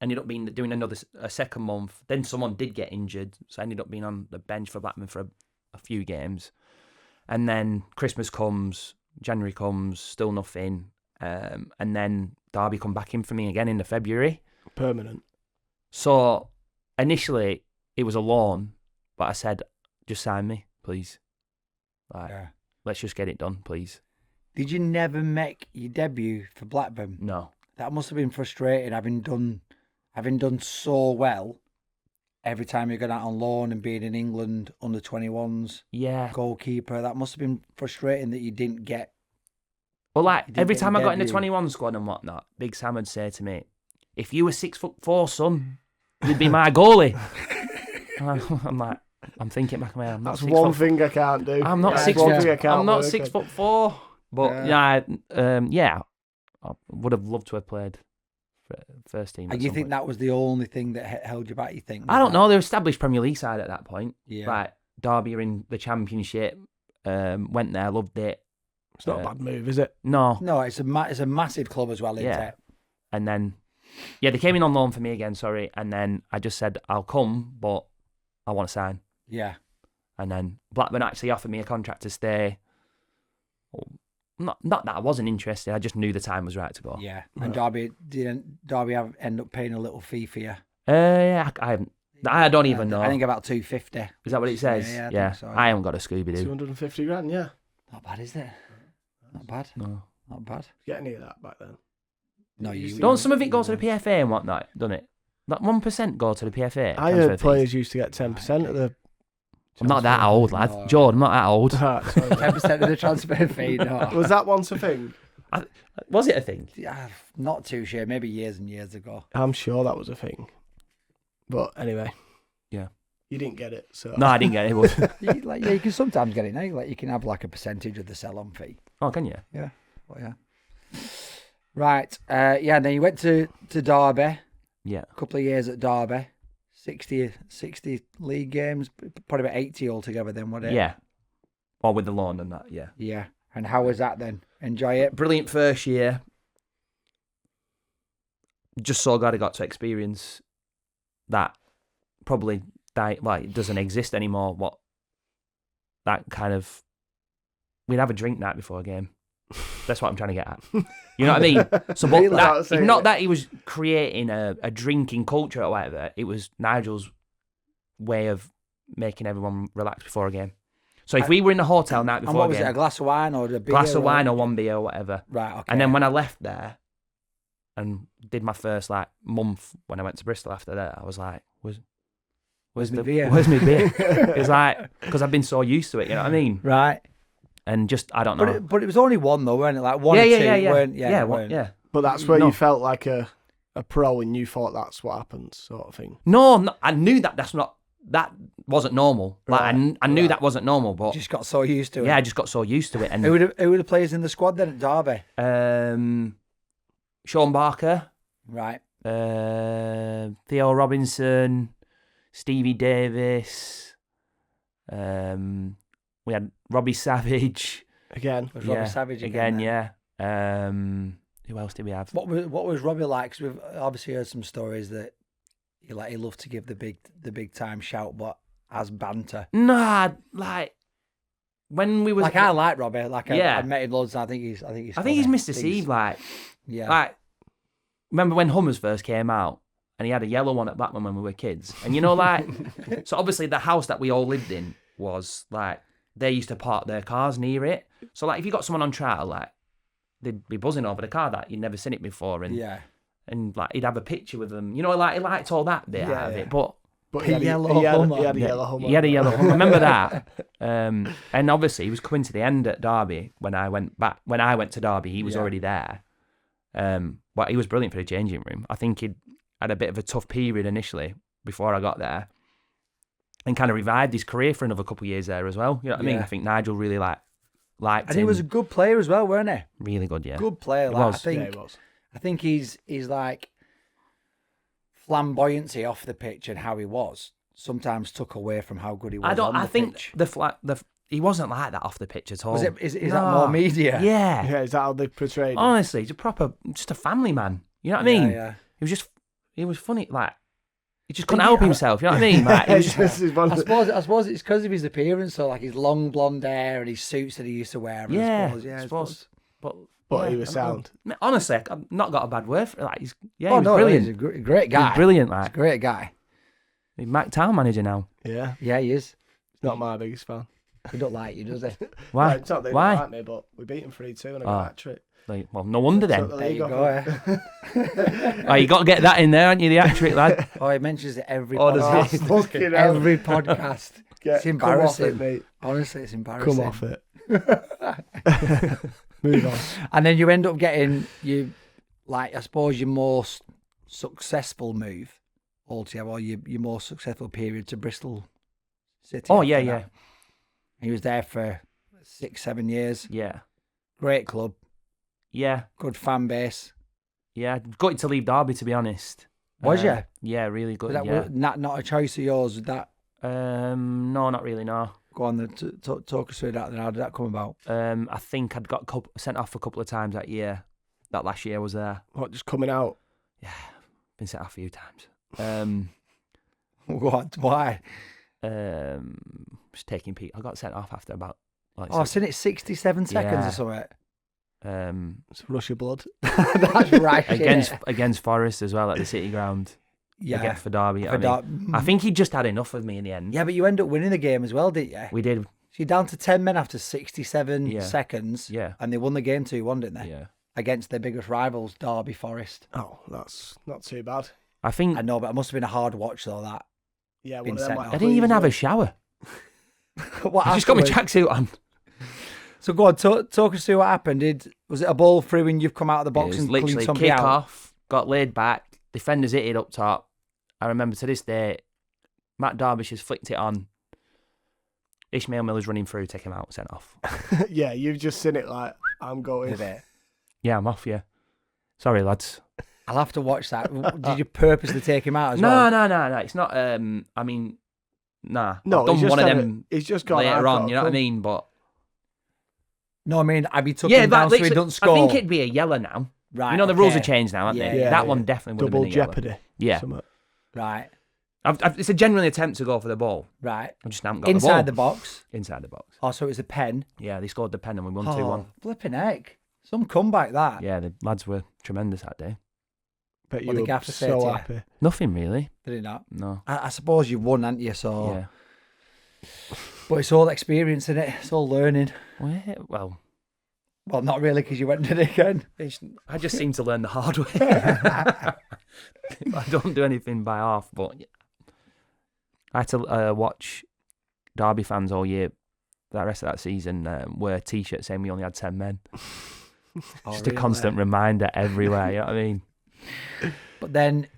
Ended up doing a second month. Then someone did get injured, so I ended up being on the bench for Blackburn for a few games. And then Christmas comes, January comes, still nothing. And then Derby come back in for me again in the February. Permanent. So initially it was a loan, but I said, just sign me, please. Let's just get it done, please. Did you never make your debut for Blackburn? No. That must have been frustrating, having done so well every time you're going out on loan and being in England under 21s. Yeah. Goalkeeper. That must have been frustrating that you didn't get. Well, like every time I got in the debut. 21 squad and whatnot, Big Sam would say to me, if you were 6'4", son, you'd be my goalie. I'm like, I'm thinking back of my head. That's one thing I can't do. I'm not That's 6 one foot. thing I can't I'm not work 6'4", but I would have loved to have played for first team. And you think that was the only thing that held you back? You think? I don't know. They were established Premier League side at that point. Yeah. Like Derby are in the Championship. Went there, loved it. It's not a bad move, is it? No. No, it's a massive club as well, isn't it? And then, they came in on loan for me again. Sorry, and then I just said I'll come, but I want to sign. Yeah. And then Blackburn actually offered me a contract to stay. Not that I wasn't interested. I just knew the time was right to go. Yeah. And Derby end up paying a little fee for you? I don't even know. I think about 250. Is that what it says? Yeah, I think so, I haven't got a Scooby-Doo. 250 grand, yeah. Not bad, is it? Not bad. No. Not bad. Get any of that back then? No, you Don't some of it go to the PFA and whatnot, doesn't it? That 1% go to the PFA. I heard players used to get 10% of the. I'm not that old, lad. No. Jordan, I'm not that old. 10% of the transfer fee. No. Was that once a thing? Was it a thing? Yeah, not too sure. Maybe years and years ago. I'm sure that was a thing. But anyway. Yeah. You didn't get it, so. No, I didn't get it. But... you can sometimes get it now. Like you can have like a percentage of the sell-on fee. Oh, can you? Yeah. Well, yeah. Right. Then you went to Derby. Yeah. A couple of years at Derby. 60 league games. Probably about 80 altogether then, wasn't it? Yeah. Or with the loan and that, yeah. Yeah. And how was that then? Enjoy it? Brilliant first year. Just so glad I got to experience that. Probably it doesn't exist anymore. What that kind of, we'd have a drink night before a game. That's what I'm trying to get at. You know what I mean? So, but not that he was creating a drinking culture or whatever. It was Nigel's way of making everyone relax before a game. So if we were in the hotel night before and what a was game, it, a glass of wine or a beer? Glass of wine or one beer or whatever. Right, okay. And then when I left there and did my first month when I went to Bristol after that, I was like, where's my beer? It's like, because I've been so used to it, you know what I mean? Right. And just, I don't know. But it was only one though, weren't it? Like one or two. Yeah. But that's where you felt like a pro and you thought that's what happens, sort of thing. No, I knew that wasn't normal. Like Right. I knew that wasn't normal, but Just got so used to it. yeah, I just got so used to it. And Who were the players in the squad then at Derby? Sean Barker, Right. Theo Robinson, Stevie Davis. We had Robbie Savage. Again. Was Robbie Savage again? Yeah. Who else did we have? What was Robbie like? 'Cause we've obviously heard some stories that he loved to give the big time shout, but as banter. Nah, when we was I like Robbie. I met him loads. I think he's he's funny. Mr. Steve. Yeah. Remember when Hummers first came out and he had a yellow one at Blackburn when we were kids, and so obviously the house that we all lived in was they used to park their cars near it. So if you got someone on trial, they'd be buzzing over the car that you'd never seen it before, and he'd have a picture with them. You know, he liked all that bit out of it, but he had a yellow Hummer. He had a yellow Hummer. Remember that? And obviously he was coming to the end at Derby when I went to Derby. He was already there. But he was brilliant for the changing room. I think he'd had a bit of a tough period initially before I got there, and kind of revived his career for another couple of years there as well. You know what I mean? Yeah. I think Nigel really liked And him. he was a good player as well, weren't he? Really good, yeah. Good player. He Like, was. He was. I think he's like flamboyancy off the pitch and how he was sometimes took away from how good he was. I think pitch. he wasn't like that off the pitch at all. Was it? Is that more media? Yeah. Yeah, is that how they portrayed him? Honestly, he's just a family man. You know what I mean? Yeah. He was funny. Like, he just couldn't help himself. You know what I mean? Like, he was just, This is one I of the- suppose it's because of his appearance, so like his long blonde hair and his suits that he used to wear. I suppose. But But he yeah, was sound. Honestly, I've not got a bad word for it. Like, he Oh was no, brilliant. he's a great guy. He's brilliant. He's a Like, great guy. he's Mac Town manager now. Yeah, Yeah, he is. he's not my biggest fan. He don't like you, does he? Why? Right, it's not that he Why? don't like me, but we beat him 3-2 and I got a hat-trick. Like, well, no wonder then. Took the There league you off go. him. Oh, you got to get that in there, aren't you? The hat-trick, lad. Oh, he mentions it every Oh, does podcast. he? Fucking hell. Every podcast. It's Come off embarrassing. it, mate. Honestly, it's embarrassing. Come off it. Move on. And then you end up getting I suppose your most successful move altogether, or your most successful period to Bristol City. Oh, after yeah, that. yeah. He was there for 6-7 years. Yeah. Great club, Yeah. good fan base. Yeah. Gutted to leave Derby, to be honest. Was ya? Yeah, really good. Was that Yeah. not a choice of yours? Did that No, not really, no. go on? Talk us through that. Then how did that come about? I think I'd got sent off a couple of times that year. That last year I was there. What, just coming out? Yeah, been sent off a few times. What? Why? Just taking people. I got sent off after about like. Oh, I've seen it 67 seconds Yeah. or something. It's rush of blood. That's right. against Forest as well at the City Ground. yeah. Against for Derby. For I think he just had enough of me in the end. Yeah, but you end up winning the game as well, didn't you? We did. So you're down to 10 men after 67 Yeah. seconds. Yeah. And they won the game 2-1, didn't they? Yeah. Against their biggest rivals, Derby Forest. Oh, that's not too bad. I think I know, but it must have been a hard watch, though, that. Yeah, Been one of them, sent like, off. I didn't even have a please, shower. What I just got my afterwards? tracksuit on. So go on, talk us through what happened. Was it a ball through and you've come out of the It box was and cleaned literally somebody kick out? off, got laid back, defenders hit it up top. I remember to this day, Matt Derbyshire's flicked it on. Ishmael Miller's running through, take him out, sent off. Yeah, you've just seen it like, I'm going. Did it? Yeah, I'm off, yeah. Sorry, lads. I'll have to watch that. Did you purposely take him out as well? No. It's not, I mean, nah. No, I've done he's just one of had them He's just gone later I've on, got you know what I come. mean? But No, I mean, I'd be took yeah, him down so he literally, doesn't score. I think it'd be a yellow now. Right, You know, the rules okay. have changed now, haven't Yeah, they? yeah, that yeah. one definitely would Double have been a yellow. jeopardy. Yeah. Something. Right, It's a genuine attempt to go for the ball. right. I just haven't got Inside the the ball. box. Inside the box. Oh, so it was a pen. Yeah, they scored the pen and we won 2-1. Oh, flipping heck. Some comeback, that. Yeah, the lads were tremendous that day. Bet What you the were gaffer say to so you? happy. Nothing really. Did he not? No. I suppose you've won, haven't you? So, Yeah. but it's all experience, isn't it? It's all learning. Well, Well, not really, because you went to it again. I just seem to learn the hard way. I don't do anything by half, but I had to watch Derby fans all year. That rest of that season wear T-shirts saying we only had 10 men. Oh, Just a really? constant reminder everywhere. You know what I mean? But then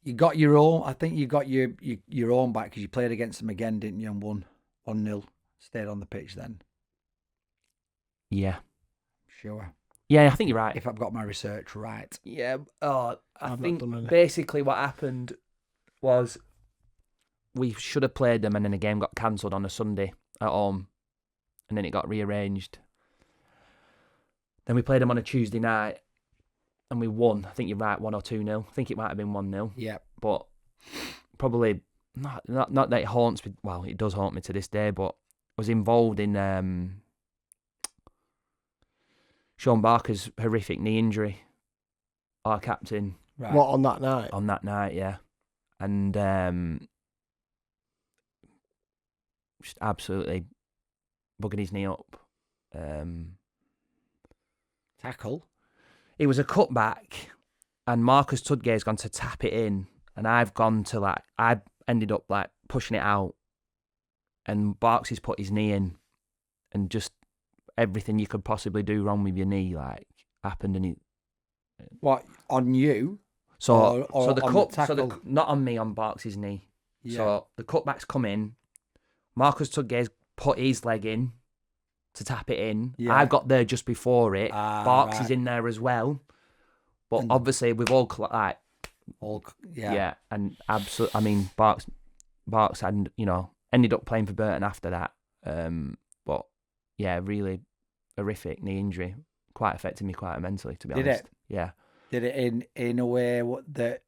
you got your own. I think you got your own back because you played against them again, didn't you? And won 1-0. Stayed on the pitch then. Yeah. Sure. Yeah, I think you're right. If I've got my research right. Yeah. I I've not think done any. basically what happened was we should have played them and then the game got cancelled on a Sunday at home and then it got rearranged. Then we played them on a Tuesday night and we won. I think you're right, 1 or 2-0. I think it might have been 1-0. Yep. But probably not that it haunts me. Well, it does haunt me to this day, but I was involved in Sean Barker's horrific knee injury. Our captain Right. What, on that night? on that night, yeah. And just absolutely bugging his knee up. Tackle. It was a cutback, and Marcus Tudgate's gone to tap it in, and I've gone to I ended up pushing it out, and Barks has put his knee in, and just everything you could possibly do wrong with your knee happened, and he What, on you? So Or so the on cut, the tackle. not on me, on Barks' knee. Yeah. So the cutbacks come in. Marcus Tudgay's put his leg in to tap it in. Yeah. I got there just before it. Barks is right. in there as well. But And- obviously we've all Yeah. and absolutely. I mean, Barks had ended up playing for Burton after that. But yeah, really horrific knee injury. Quite affected me quite mentally, to be Did honest. it? Yeah. Did it in a way that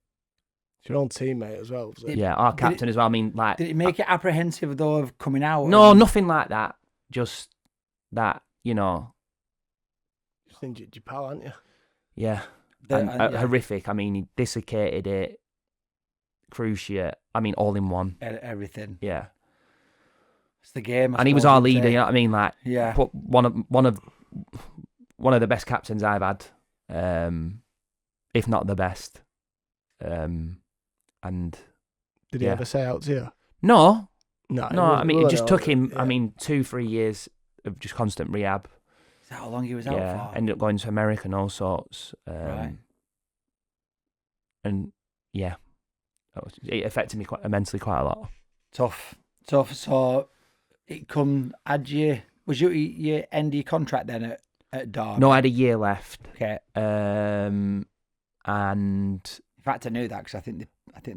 It's your own teammate as well. Was it? Yeah, our captain as well. I mean, like, did it make it apprehensive though of coming out? no, and- nothing like that. Just that, Just injured your pal, aren't you? yeah. that- And yeah, horrific. I mean, he dislocated it, cruciate. I mean, all in one. everything. Yeah. It's the game. I And he was suppose, our isn't leader. it? You know what I mean? Like, Yeah. but one of the best captains I've had, if not the best. And Did he Yeah. ever say out to you? no, No. I mean, it just took him. Yeah. I mean, 2-3 years of just constant rehab. Is that how long he was out Yeah, for? ended up going to America and all sorts. Right. And yeah, it affected me mentally quite a lot. Tough. So it come. Was you end your contract then at Derby? No, I had a year left. Okay. And In fact, I knew that because I think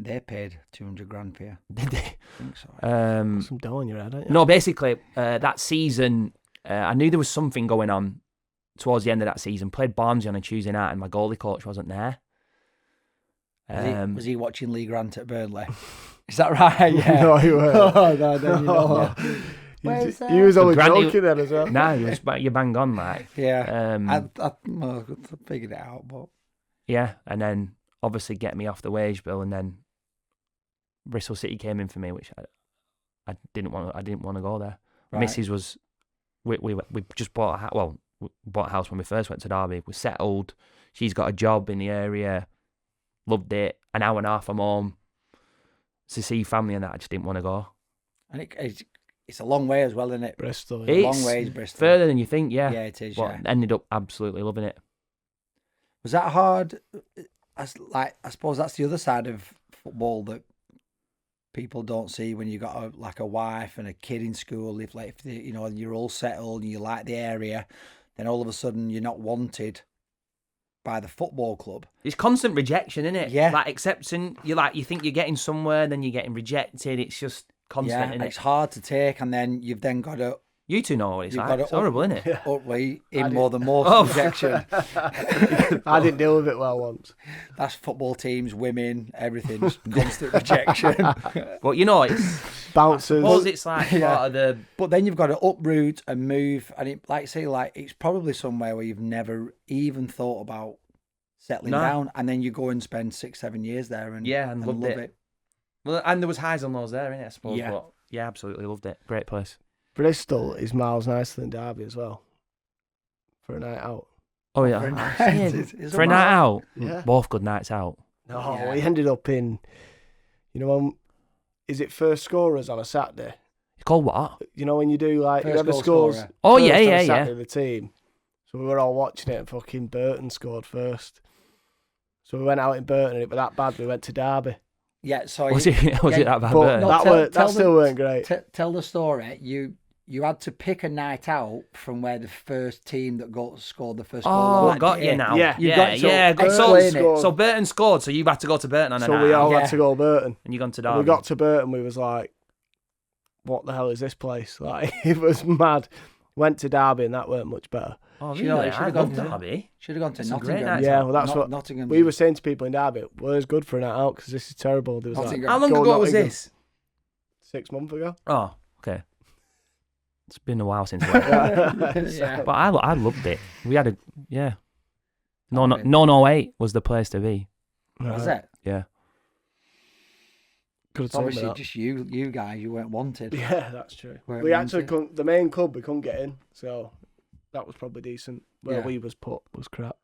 they paid 200 grand for you. did they? I think so. Got some dough in your head, don't you? No, basically, that season, I knew there was something going on towards the end of that season. Played Barnsley on a Tuesday night, and my goalie coach wasn't there. Was he watching Lee Grant at Burnley? Is that right? Yeah. No, you weren't. Oh, no, then you know. Where's He was always Granny- joking then as well. No, you're bang on, like. Yeah. I Um, figured it out, but yeah, and then obviously get me off the wage bill, and then Bristol City came in for me, which I didn't want. I didn't want to go there. right. Mrs. was we just bought a house. Well, we bought a house when we first went to Derby. We're settled. She's got a job in the area. Loved it. An hour and a half from home to see family, and that I just didn't want to go. And it's a long way as well, isn't it? Bristol. A Yeah. long It's way, Bristol. Further than you think, yeah. Yeah, it is. But Yeah. ended up absolutely loving it. Was that hard? I suppose that's the other side of football that people don't see when you got a wife and a kid in school. If you're all settled and you like the area, then all of a sudden you're not wanted by the football club. It's constant rejection, isn't it? Yeah. Like accepting, you think you're getting somewhere, then you're getting rejected. It's just constant, Yeah, isn't and it? it's hard to take, and then you've then got to You two know what it's You've like. got to It's horrible, isn't it? uproot I in did- more than most Oh. rejection. I didn't deal with it well once. That's football teams, women, everything, just constant rejection. But it's Bouncers. suppose it's like Yeah. part of the. But then you've got to uproot and move, and it's probably somewhere where you've never even thought about settling No. down, and then you go and spend 6-7 years there and And loved love it. Well, and there was highs and lows there, innit, I suppose. Yeah. But yeah, absolutely loved it. Great place. Bristol is miles nicer than Derby as well. For a night out. Oh yeah, For a night- Yeah. it's For a night out. Yeah. Both good nights out. No, Yeah. we ended up in, is it first scorers on a Saturday? It's called what? You know when you do like First whoever goal scores scorer. Oh, first yeah, on a yeah, yeah. Saturday, the team. So we were all watching it and fucking Burton scored first. So we went out in Burton and it was that bad we went to Derby. Yeah, so Was it that bad? But Burn? No, that tell still them- weren't great. tell the story. You had to pick a night out from where the first team that scored the first goal. Oh, that got day. you now. Yeah. You've yeah, got to yeah. explain So, it. so Burton scored, so you've had to go to Burton on a So night we all out, had to go Burton. and you gone to And Derby. we got to Burton, we was like, what the hell is this place? Like, it was mad. Went to Derby and that weren't much better. Oh, You know, really? you should I have love gone to- Derby. Should have gone to It's a great Nottingham. night Yeah, well, that's what Nottingham. we were saying to people in Derby. Where's good for a night out? Because this is terrible. There was like, Nottingham. How long Go ago was Nottingham. this? 6 months ago. Oh, okay. It's been a while since I went. Yeah. But I loved it. We had No, Okay. 08 was the place to be. Was it? Yeah. Could have told me Obviously, that. just you guys, you weren't wanted. Yeah, that's true. Weren't We actually wanted. couldn't. The main club we couldn't get in, so that was probably decent. Where Yeah. we was put was crap.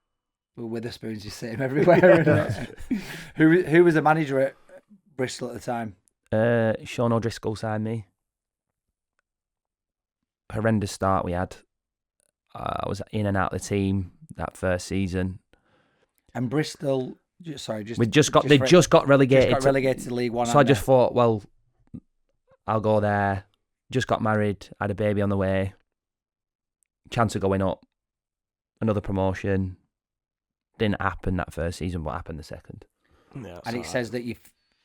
With Witherspoons, you see him everywhere. innit? Who was the manager at Bristol at the time? Sean O'Driscoll signed me. Horrendous start we had. I was in and out of the team that first season. And Bristol They'd just got relegated. Just got relegated to League One. So I just thought, well, I'll go there. Just got married, had a baby on the way. Chance of going up. Another promotion. Didn't happen that first season, but happened the second. Yeah, and it says that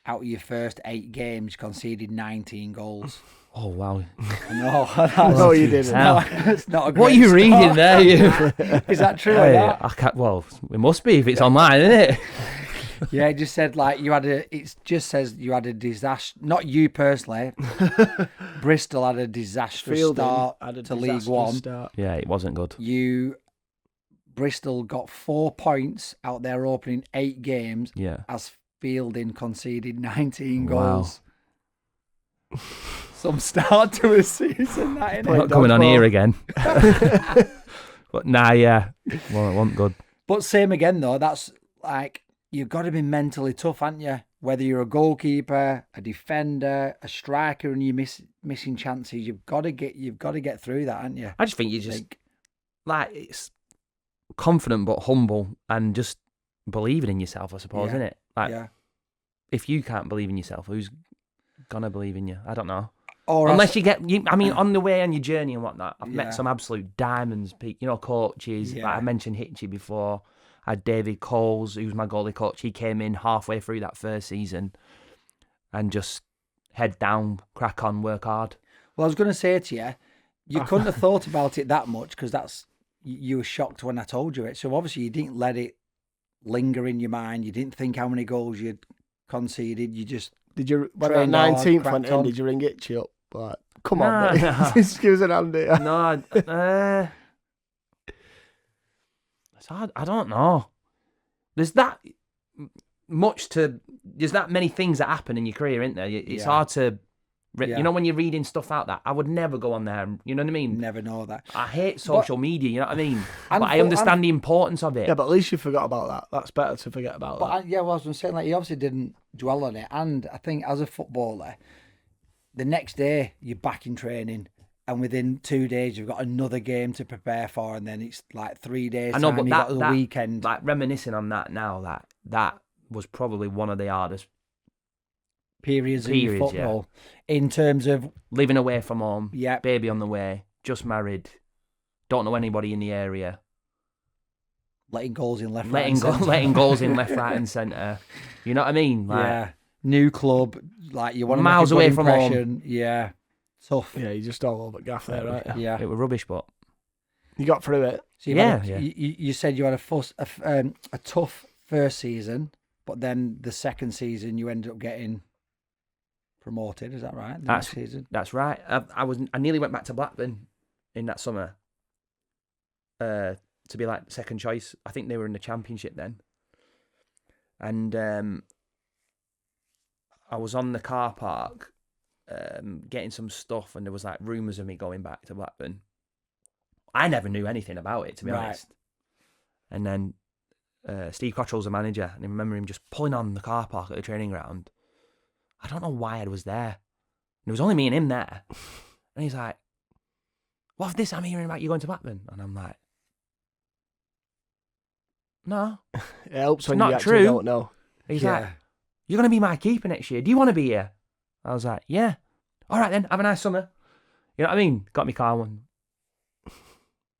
out of your first 8 games, you conceded 19 goals. Oh, wow. No, you didn't. It's not a great What are you start. reading there? You? Is that true? Hey, Or not? I can't, well, it must be if it's online, isn't it? Yeah, it just said like it just says you had a disaster. Not you personally. Bristol had a disastrous start to League One. Yeah, it wasn't good. Bristol got 4 points out their opening 8 games. Yeah. As Fielding conceded 19 goals. Some start to a season, that innit? Not coming on here again. But nah, yeah. Well, it wasn't good. But same again though. That's like you've got to be mentally tough, haven't you? Whether you're a goalkeeper, a defender, a striker, and you're missing chances, you've got to get through that, haven't you? I just think you just it's confident but humble and just believing in yourself, I suppose, isn't it? Like, if you can't believe in yourself, who's gonna believe in you? I don't know. Unless on the way on your journey and whatnot, I've met some absolute diamonds, coaches. Yeah. Like I mentioned Hitchy before. I had David Coles, who's my goalie coach. He came in halfway through that first season and just head down, crack on, work hard. Well, I was going to say to you, you couldn't have thought about it that much because you were shocked when I told you it. So obviously you didn't let it linger in your mind. You didn't think how many goals you'd conceded. You just when that 19th went in, did you ring Itchy up? Like, come on, mate. No. Just give us an hand here. No, it's hard. I don't know. There's that many things that happen in your career, isn't there? It's hard to, when you're reading stuff out that I would never go on there. You know what I mean? Never know that. I hate social media. You know what I mean? But I understand the importance of it. Yeah, but at least you forgot about that. That's better to forget about that. I was saying, like, you obviously didn't dwell on it, and I think as a footballer, the next day you're back in training. And within 2 days, you've got another game to prepare for, and then it's like 3 days. I know, time, but you got the weekend. Like reminiscing on that now, that was probably one of the hardest periods in football, in terms of living away from home. Yeah, baby on the way, just married, don't know anybody in the area, letting goals in left, letting goals in left, right, and centre. You know what I mean? Like, new club, like you want to miles make a good away from impression. home. Yeah. Tough. Yeah, you just all over gaff there, right? Yeah. It was rubbish, but you got through it. So you said you had a tough first season, but then the second season you ended up getting promoted. Is that right? Next season. That's right. I nearly went back to Blackburn in that summer to be like second choice. I think they were in the Championship then, and I was on the car park. Getting some stuff, and there was like rumours of me going back to Blackburn. I never knew anything about it, to be honest. And then Steve Cottrell's the manager, and I remember him just pulling on the car park at the training ground. I don't know why I was there. There was only me and him there. And he's like, "What's this I'm hearing about you going to Blackburn?" And I'm like, "No." It helps when not you actually true. don't know. He's like, "You're going to be my keeper next year. Do you want to be here?" I was like, "Yeah." "All right then, have a nice summer." You know what I mean? Got me car one.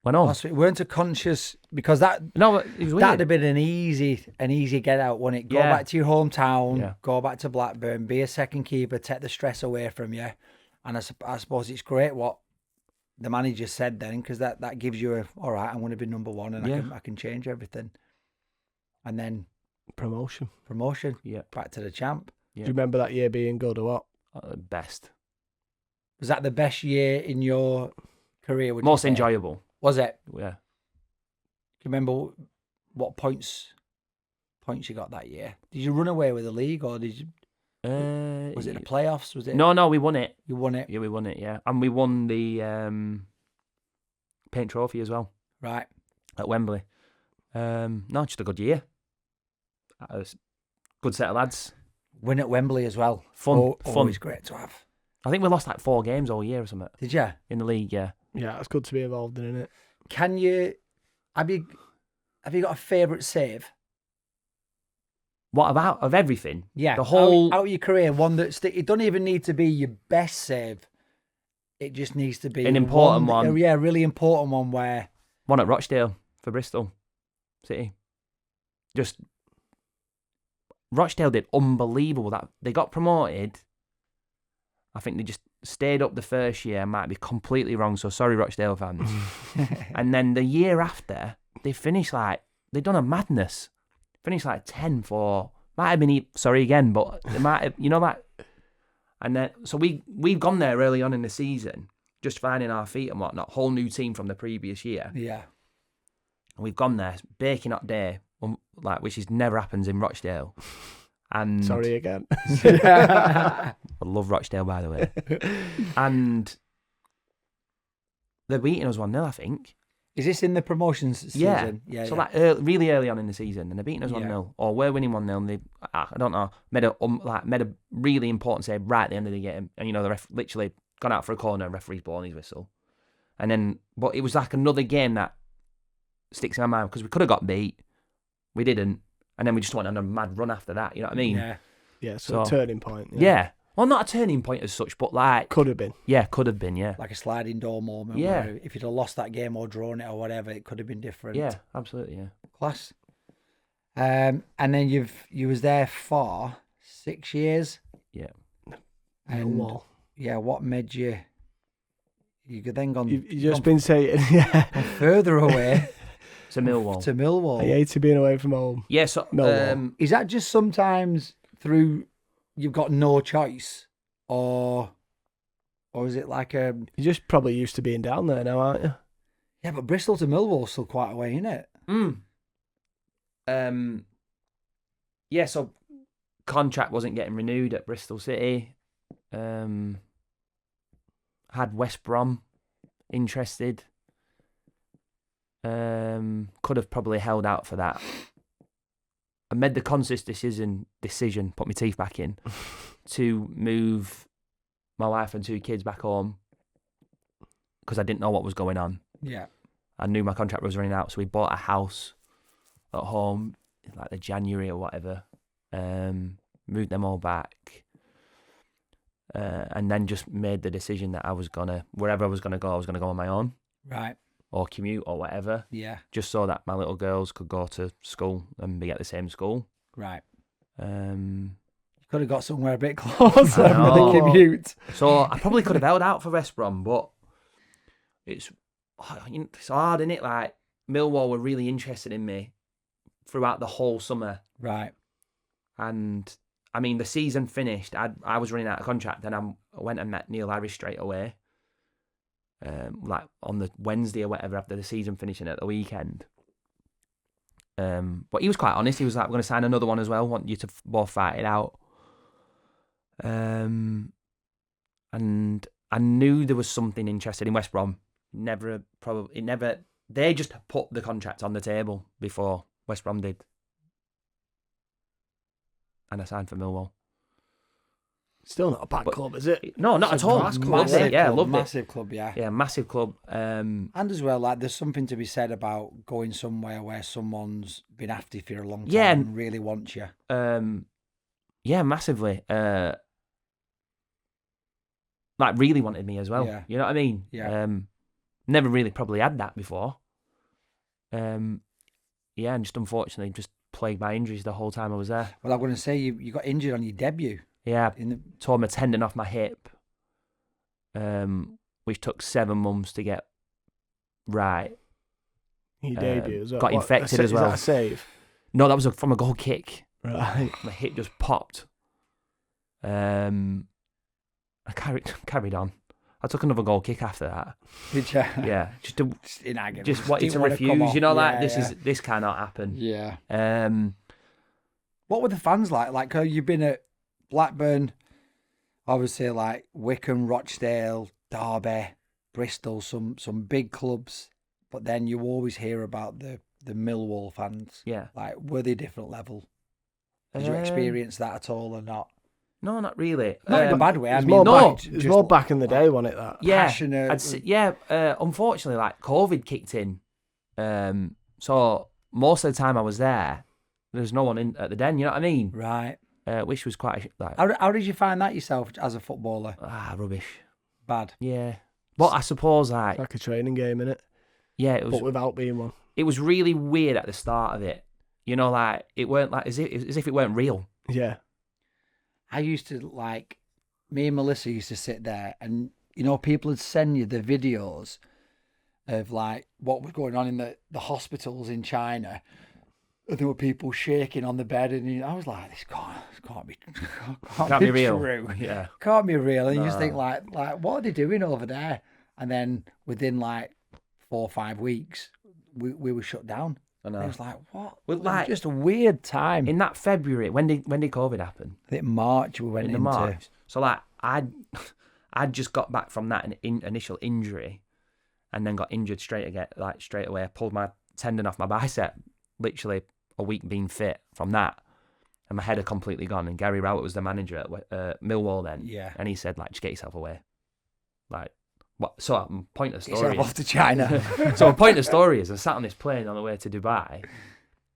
Went home. So it weren't a conscious, because it was weird. That'd have been an easy get out, wouldn't it? Go back to your hometown, go back to Blackburn, be a second keeper, take the stress away from you. And I suppose it's great what the manager said then, because that gives you all right, I'm going to be number one, and I can change everything. And then promotion. Yeah, back to the champ. Yeah. Do you remember that year being good or what? Best. Was that the best year in your career? Most enjoyable. Was it? Yeah. Do you remember what points you got that year? Did you run away with the league, or did you? Was it the playoffs? Was it? No, we won it. You won it. Yeah, we won it. Yeah, and we won the Paint Trophy as well. Right. At Wembley. No, just a good year. Good set of lads. Win at Wembley as well. Fun. Always great to have. I think we lost like 4 games all year or something. Did you? In the league, yeah. Yeah, it's good to be involved in it. Have you got a favourite save? What about of everything? Yeah, the whole out of your career, one that it doesn't even need to be your best save. It just needs to be an important one. Yeah, a really important one where one at Rochdale for Bristol City. Just Rochdale did unbelievable. That they got promoted. I think they just stayed up the first year. I might be completely wrong, so sorry, Rochdale fans. And then the year after, they finished like they done a madness. Finished like 10 for might have been sorry again, but they might have, you know that. And then so we've gone there early on in the season, just finding our feet and whatnot. Whole new team from the previous year. Yeah. And we've gone there, baking hot day, like which is never happens in Rochdale. And Sorry again. I love Rochdale, by the way. And they're beating us 1-0, I think. Is this in the promotions season? Yeah. So like really early on in the season, and they're beating us 1-0, or we're winning 1-0, and they, I don't know, made a really important save right at the end of the game, and the ref literally gone out for a corner, referee's blowing his whistle, and then but it was like another game that sticks in my mind because we could have got beat, we didn't, and then we just went on a mad run after that. You know what I mean? Yeah. Yeah. So a turning point. Yeah. Well, not a turning point as such, but like could have been. Yeah, could have been. Yeah. Like a sliding door moment. Yeah. Where if you'd have lost that game or drawn it or whatever, it could have been different. Yeah, absolutely. Yeah. Class. And then you was there for 6 years. Yeah. And Millwall. yeah, what made you? You could then gone. You've just been saying, yeah, gone further away To Millwall. to Millwall. I hated being away from home. Yeah. So Millwall. Is that just sometimes through you've got no choice, or is it like a? You're just probably used to being down there now, aren't you? Yeah, but Bristol to Millwall's still quite a way, isn't it? Yeah, so contract wasn't getting renewed at Bristol City. Had West Brom interested. Could have probably held out for that. I made the conscious decision, put my teeth back in, to move my wife and 2 kids back home because I didn't know what was going on. Yeah. I knew my contract was running out, so we bought a house at home in like the January or whatever. Moved them all back, and then just made the decision that wherever I was gonna go on my own, Right. or commute or whatever. Yeah. Just so that my little girls could go to school and be at the same school. Right. Um, Could have got somewhere a bit closer I for know. the commute. so I probably could have held out for West Brom, but it's hard, isn't it? Like Millwall were really interested in me throughout the whole summer. Right. And I mean, the season finished. I was running out of contract, and I went and met Neil Harris straight away. Like on the Wednesday or whatever after the season finishing at the weekend. But he was quite honest. He was like, "We're going to sign another one as well. Want you to both fight it out." And I knew there was something interested in West Brom. They just put the contract on the table before West Brom did. And I signed for Millwall. Still not a bad club, is it? No, not It's at a all. class club, Loved it. Yeah, loved it. Massive club, yeah. Yeah, massive club. And as well, like there's something to be said about going somewhere where someone's been after you for a long time and really wants you. Yeah, massively. Like really wanted me as well. Yeah. You know what I mean? Yeah. Never really probably had that before. Yeah, and just unfortunately just plagued by injuries the whole time I was there. Well, I'm going to say you got injured on your debut. Yeah, tore my tendon off my hip, which took 7 months to get right. Your debut as well. Got infected as well. Is that a save? No, that was from a goal kick. Right. My hip just popped. I carried on. I took another goal kick after that. Did you? Yeah, just in agony. just wanted to Didn't wanna come refuse. off. You know, like Yeah, this cannot happen. Yeah. What were the fans like? Like you've been at Blackburn, obviously, like Wycombe, Rochdale, Derby, Bristol, some big clubs. But then you always hear about the Millwall fans. Yeah. Like, were they different level? Did you experience that at all or not? No, not really. Not in a bad way. I mean, it was more back in the day, wasn't it? That yeah, passionate. Unfortunately, like COVID kicked in. So most of the time I was there there's no one in at the den. You know what I mean? Right. Which was quite like How did you find that yourself as a footballer? rubbish. Bad. Yeah, but I suppose It's like a training game, innit? yeah, it was. But without being one. It was really weird at the start of it. You know, like it weren't like as if it weren't real. Yeah. I used to me and Melissa used to sit there, and people would send you the videos of like what was going on in the hospitals in China. And there were people shaking on the bed, and I was like, "This can't be real." True. Yeah, Can't be real." And you just think like, what are they doing over there? And then within like 4 or 5 weeks, we were shut down. I know. And it was like, what? Well, It was like just a weird time. in that February, when did COVID happen? I think March we went In the into. March. So like I'd just got back from that initial injury, and then got injured straight away. I pulled my tendon off my bicep, literally a week being fit from that, and my head had completely gone. And Gary Rowett was the manager at Millwall then, Yeah. and he said like, just get yourself away, like what? So point of the Get story. yourself off to China. So the point of the story is I sat on this plane on the way to Dubai,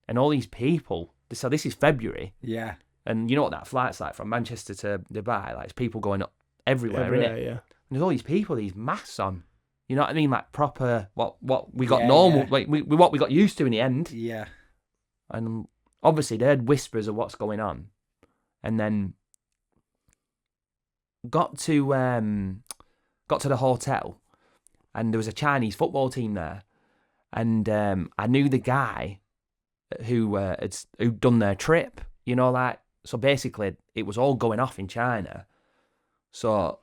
and all these people. So this is February, Yeah. and you know what that flight's like from Manchester to Dubai. Like it's people going up everywhere, Everywhere, innit? yeah. And there's all these people, these masks on. You know what I mean? Like proper what we got Yeah, normal, yeah. like what we got used to in the end. Yeah. And obviously they heard whispers of what's going on, and then got to the hotel, and there was a Chinese football team there, and I knew the guy who'd done their trip. You know, like so basically it was all going off in China, so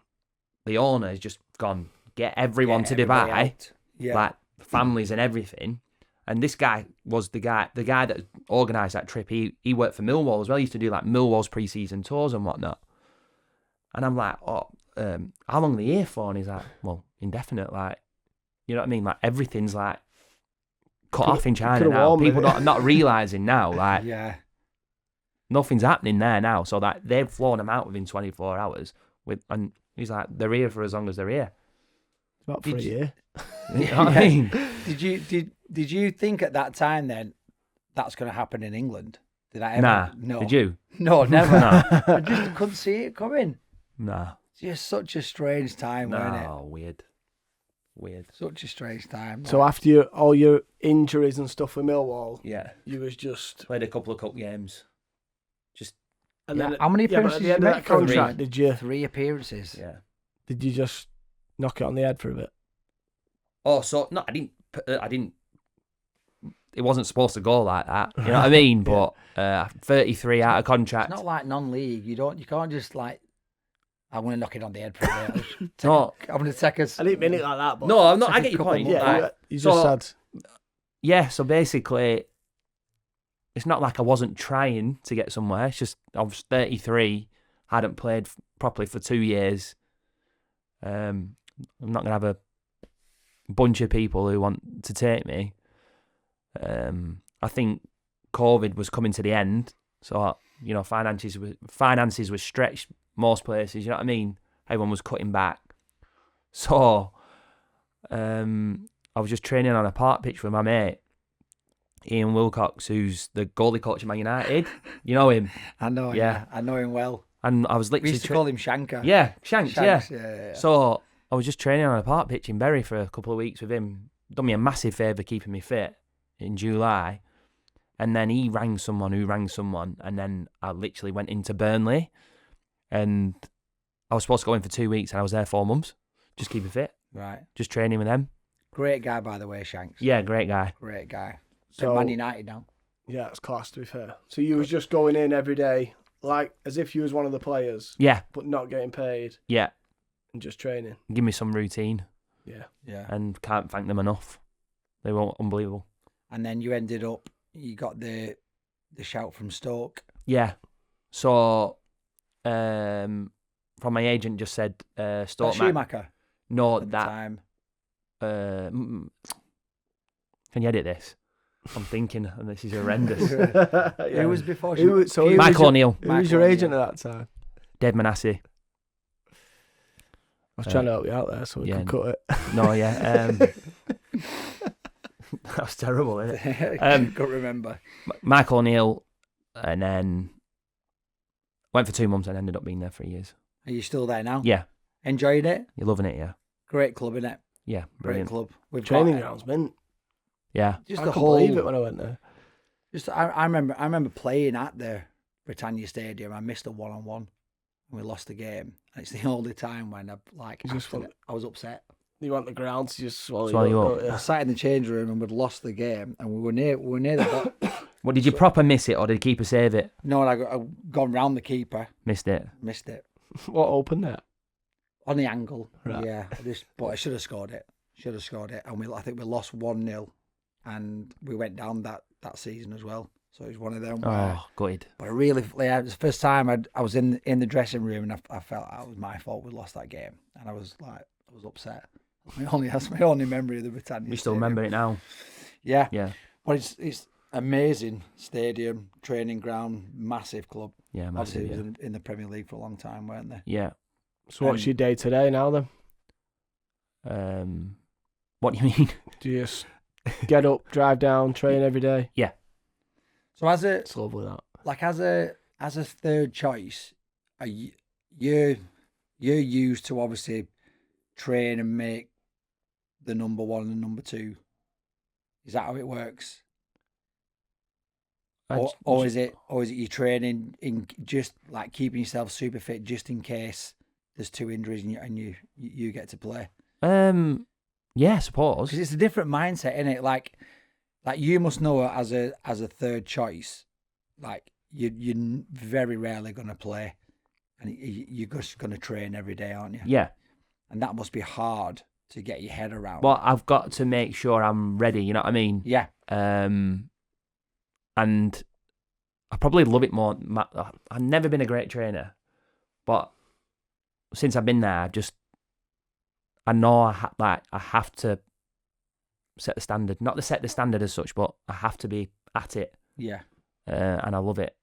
the owner has just gone get everyone to everybody Dubai, out. Yeah. like families and everything. And this guy was the guy that organised that trip. He worked for Millwall as well. He used to do like Millwall's pre-season tours and whatnot. And I'm like, how long are they here for? And he's like, well, indefinite. Like, you know what I mean? Like everything's like cut off in China now. People not realising now, like Yeah. nothing's happening there now. So that they've flown them out within 24 hours. And he's like, they're here for as long as they're here. About for a year. You know what I mean? Did you think at that time then that's going to happen in England? Did I ever? Nah. No. Did you? No, never. Nah. I just couldn't see it coming. Nah. It's just such a strange time, wasn't it? No, weird. Such a strange time. So after all your injuries and stuff with Millwall, Yeah. you was just... Played a couple of cup games. And Yeah, then, how many but appearances at the did end you of make that for contract, three? 3 appearances. Yeah. did you just knock it on the head for a bit? Oh, so no, I didn't. It wasn't supposed to go like that. You know what I mean? But 33 out of contract. It's not like non-league. You can't just like. I'm going to knock it on the head for a bit. No. I'm going to take us. I didn't mean it like that, but... No, I'm not. I Take a get your couple point. more. Yeah, Like, you just so- said... yeah. So basically, it's not like I wasn't trying to get somewhere. It's just I was 33, hadn't played properly for 2 years. I'm not gonna have a bunch of people who want to take me. I think COVID was coming to the end, so finances were stretched most places. You know what I mean? Everyone was cutting back, so I was just training on a park pitch with my mate Ian Wilcox, who's the goalie coach of Man United. You know him? I know. Yeah. I know him well. And I was We literally used to call him Shanker. yeah, Shanks, yeah. Yeah. So I was just training on a park pitch in Bury for a couple of weeks with him. Done me a massive favour keeping me fit in July. And then he rang someone who rang someone. And then I literally went into Burnley. And I was supposed to go in for 2 weeks and I was there 4 months. Just keeping fit. Right. Just training with them. Great guy, by the way, Shanks. Yeah, great guy. Great guy. So- Man United now. Yeah, it's class, to be fair. So you was just going in every day, like as if you was one of the players, Yeah, but not getting paid yeah. and just training. Give me some routine. Yeah. Yeah. And can't thank them enough. They were unbelievable. And then you got the shout from Stoke. Yeah. So, from my agent just said, Stoke. Schumacher No, at the that. time. Can you edit this? I'm thinking, and this is horrendous. Yeah. Who was before Who was- so who was Michael your- O'Neill, Who was your Michael agent at that time? Dave Manassi. I was trying to help you out there so we yeah. could cut it. No, yeah. That was terrible, isn't it? Can't remember. Michael O'Neill and then went for 2 months and ended up being there 3 years. Are you still there now? Yeah. Enjoying it? You're loving it, yeah. Great club, innit? Yeah, Great brilliant. club. We've Training got, grounds, man. Yeah. just I the couldn't whole. believe it when I went there. Just I remember playing at the Britannia Stadium. I missed a 1-on-1 and we lost the game. And it's the only time when I was upset. You want the ground to just swallow Swallow you up. don't I sat in the change room and we'd lost the game, and we were near the What, did you proper miss it, or did the keeper save it? no, and I gone round the keeper, Missed it. missed it What opened that? on the angle. Right. Yeah, but I should have scored it. And I think we lost 1-0, and we went down that season as well. So it was one of them. Oh, good. But I really, it was the first time I was in the dressing room, and I felt it was my fault we lost that game, and I was upset. That's my only memory of the Britannia. We still Stadium. remember it now. Yeah, Yeah. but it's amazing stadium, training ground, massive club. Yeah, Obviously, massive. it Yeah. was in the Premier League for a long time, weren't they? Yeah. So what's your day today now then? What do you mean? Do you just get up, drive down, train every day? So as a It's lovely that. as a third choice, are you're used to obviously train and make the number one and the number two. Is that how it works? Or is it you training in just like keeping yourself super fit just in case there's two injuries and you get to play? Yeah, I suppose. Because it's a different mindset, isn't it? Like you must know as a third choice, like you're very rarely going to play, and you're just going to train every day, aren't you? Yeah. And that must be hard to get your head around. But I've got to make sure I'm ready. You know what I mean? Yeah. And I probably love it more. I've never been a great trainer, but since I've been there, I know I have to set the standard. Not to set the standard as such, but I have to be at it. Yeah. And I love it.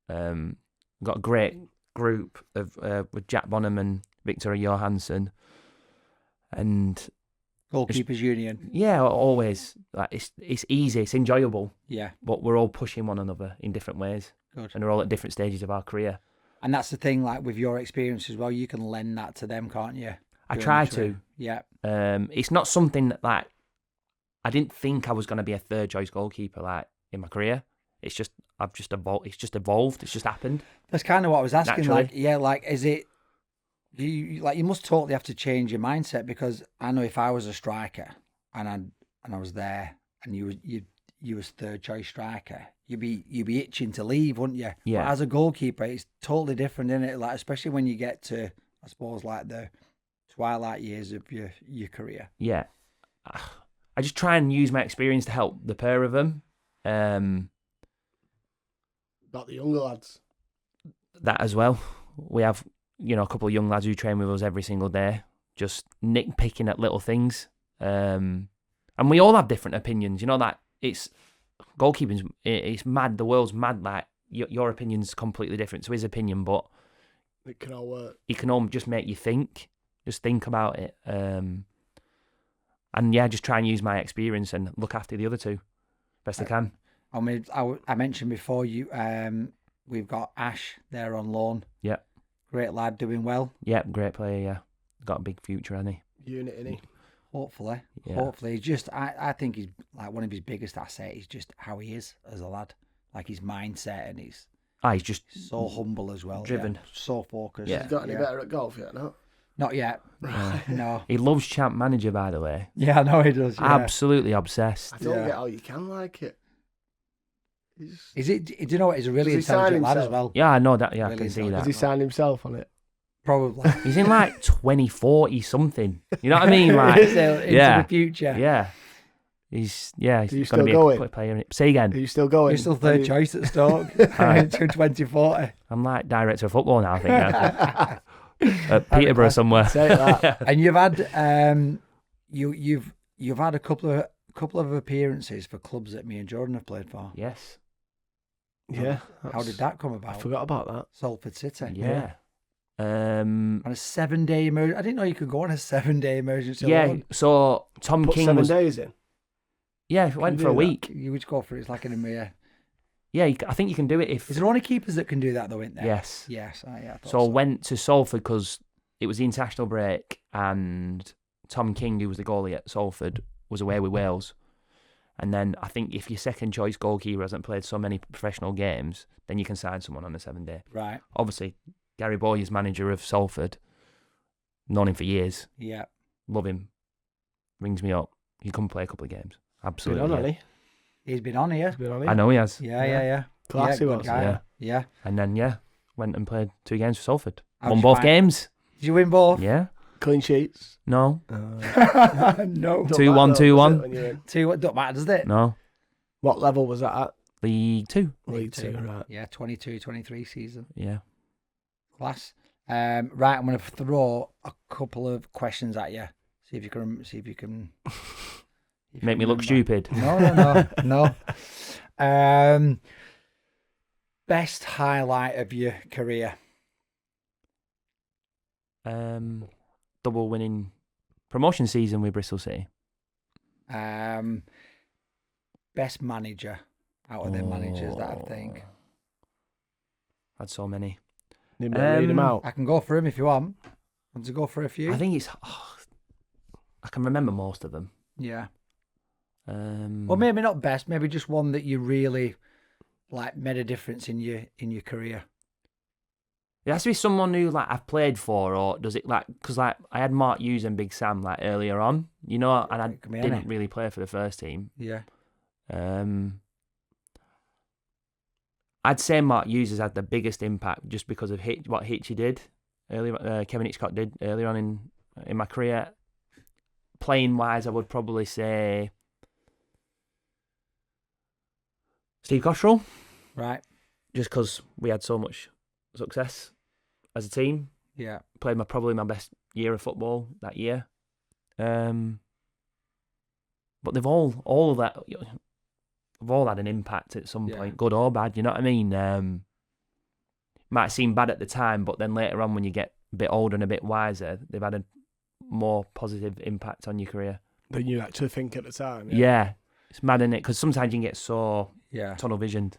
Got a great group of with Jack Bonham and Victor Johansson, and Goalkeepers Union. yeah, always like it's easy, it's enjoyable, Yeah. but we're all pushing one another in different ways, Good. and we're all at different stages of our career. And that's the thing, like with your experience as well, you can lend that to them, can't you? I During try the train. to. Yeah. It's not something that like I didn't think I was going to be a third choice goalkeeper like in my career. It's just I've just evolved. It's just evolved. It's just happened. That's kind of what I was asking. Naturally. Like, yeah, like is it you must totally have to change your mindset, because I know if I was a striker and I was there and you was third choice striker, you'd be itching to leave, wouldn't you? Yeah. But as a goalkeeper, it's totally different, isn't it? Like especially when you get to, I suppose, like the twilight years of your career. Yeah, I just try and use my experience to help the pair of them. About the younger lads. That as well. We have, a couple of young lads who train with us every single day, just nitpicking at little things. And we all have different opinions. You know that it's goalkeeping. It's mad. The world's mad. Like your opinion's completely different to his opinion, but It can all work. it can all just make you think. Just think about it. And yeah, just try and use my experience and look after the other two best I can. I mean, I mentioned before we've got Ash there on loan. Yeah. Great lad, doing well. Yeah, great player. Yeah, got a big future, hasn't he? Unit, innit? Hopefully, Yeah. hopefully. I think he's like one of his biggest assets is just how he is as a lad, like his mindset, and he's Just so humble as well. driven. Yeah. So focused. Yeah. He's got any better at golf yet, no? Not yet. No. he loves Champ Manager, by the way. Yeah, I know he does. Yeah. Absolutely obsessed. I don't Yeah. get how you can like it. Is it? Do you know what? He's a really Does he sign intelligent lad as himself? well. Yeah, I know that. Yeah, I Really can see intelligent. Has that. he signed himself on it? Probably. He's in like 2040 something. You know what I mean? Like, Into yeah. the future. yeah. He's Are you going still to be going? a player. In it. Say again. Are you still going? You're still third choice at Stoke. Alright. To 2040. I'm like director of football now. I think now. At Peterborough somewhere. Say that. And you've had you've had a couple of appearances for clubs that me and Jordan have played for. Yes. Yeah. How did that come I about? forgot about that. Salford City. Yeah. On a 7-day emergency. I didn't know you could go on a 7-day emergency. Yeah. alone. So Tom Put King 7 was. days in. Yeah, went you for a do that? week. You would go for it. It's like an EMEA. Yeah, I think you can do it if. Is there only keepers that can do that though, isn't there? Yes. Yes. Yeah. I thought So I went to Salford because it was the international break and Tom King, who was the goalie at Salford, was away with Wales. And then I think if your second choice goalkeeper hasn't played so many professional games, then you can sign someone on a 7-day. Right. Obviously, Gary Boyer's manager of Salford, known him for years. Yeah. Love him. Rings me up. You come play a couple of games. Absolutely. Been on, yeah. hasn't He's been on here. he? Been on I know he has. Yeah. Classy good was, guy. yeah. Yeah. And then, went and played 2 games for Salford. How'd Won you both find- games. Did you win both? Yeah. Clean sheets. No. No. 2-1, 2-1. 2-1. Two. What don't matter, does it? No. What level was that at? League 2. League 2, Two. right. Yeah, 22-23 season. Yeah. Class. Right, I'm going to throw a couple of questions at you. See if you can. Make me look remember. stupid. No. Best highlight of your career? Double winning promotion season with Bristol City. Best manager out of the managers that I think. Had so many. Didn't read them out. I can go for him if you want. Want to go for a few? I think it's. I can remember most of them. Yeah. Um, Well, maybe not best. Maybe just one that you really like made a difference in your career. It has to be someone who like I've played for, or does it like because like I had Mark Hughes and Big Sam like earlier on, and I It can be didn't any. really play for the first team. Yeah. I'd say Mark Hughes has had the biggest impact just because of what Hitchy did earlier. Kevin Hitchcock did earlier on in my career. Playing wise, I would probably say Steve Cottrell, Right. just because we had so much success as a team. Yeah. Played probably my best year of football that year. But they've all of that. They've all had an impact at some point, good or bad. You know what I mean? Might seem bad at the time, but then later on, when you get a bit older and a bit wiser, they've had a more positive impact on your career. Than you actually think at the time. Yeah, it's mad, isn't it? Because sometimes you can get so tunnel visioned.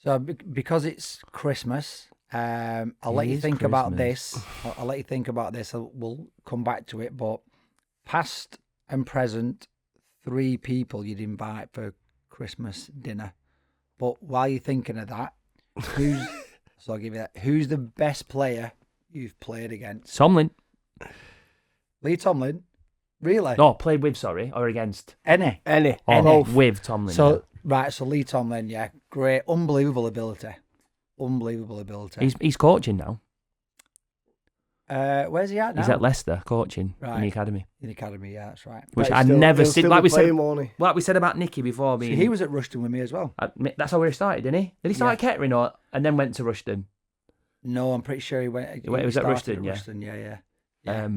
So because it's Christmas, I'll let you think about this. I'll let you think about this. We'll come back to it. But past and present, 3 people you'd invite for Christmas dinner. But while you're thinking of that, so I'll give you that. Who's the best player you've played against? Tomlin. Lee Tomlin. Really? No, played with, sorry, or against. Any. Or Both. with Tomlin. So right, so Lee Tomlin, yeah, great, unbelievable ability. He's coaching now. Where's he at now? He's at Leicester coaching in Right. the academy. In the academy, yeah, that's right. Which But I'd he'll never still seen. be Like we said, playing, won't he? like we said about Nicky before. See, he was at Rushden with me as well. That's how where he started, didn't he? Did he start at Kettering and then went to Rushden? No, I'm pretty sure he went. He was at started Rushden, yeah. Rushden, yeah.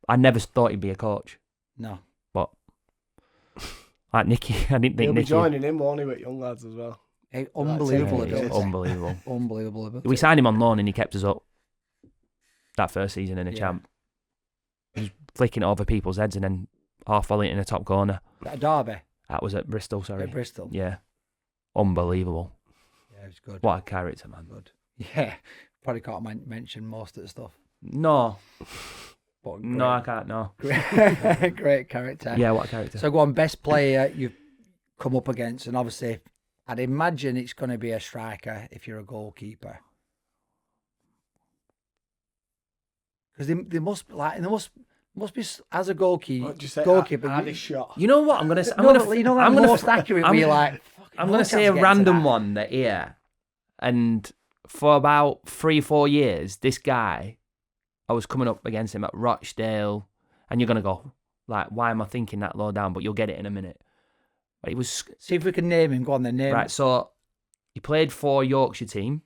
I never thought he'd be a coach, No. but like Nicky, I didn't think He'll be Nicky. joining him, won't he, with young lads as well? Unbelievable Yeah, ability. Unbelievable. Unbelievable ability. We signed him on loan and he kept us up that first season in a champ. He was flicking it over people's heads and then half volleying in the top corner. At Derby. That was at Bristol, sorry. At Bristol. Yeah. Unbelievable. Yeah, it was good. What a character, man. Good. Yeah. Probably can't mention most of the stuff. No. But No, I can't, no. Great character. Yeah, what a character. So go on, best player you've come up against, and obviously I'd imagine it's going to be a striker if you're a goalkeeper. Because they must be as a goalkeeper. What did you say? Goalkeeper. Hardest shot. You know what? I'm gonna. I'm most accurate. Where you're like, I'm gonna say a random one that and for about 3-4 years, this guy, I was coming up against him at Rochdale, and you're gonna go like, why am I thinking that low down? But you'll get it in a minute. But it was. See if we can name him. Go on, then name. Right. So he played for Yorkshire team.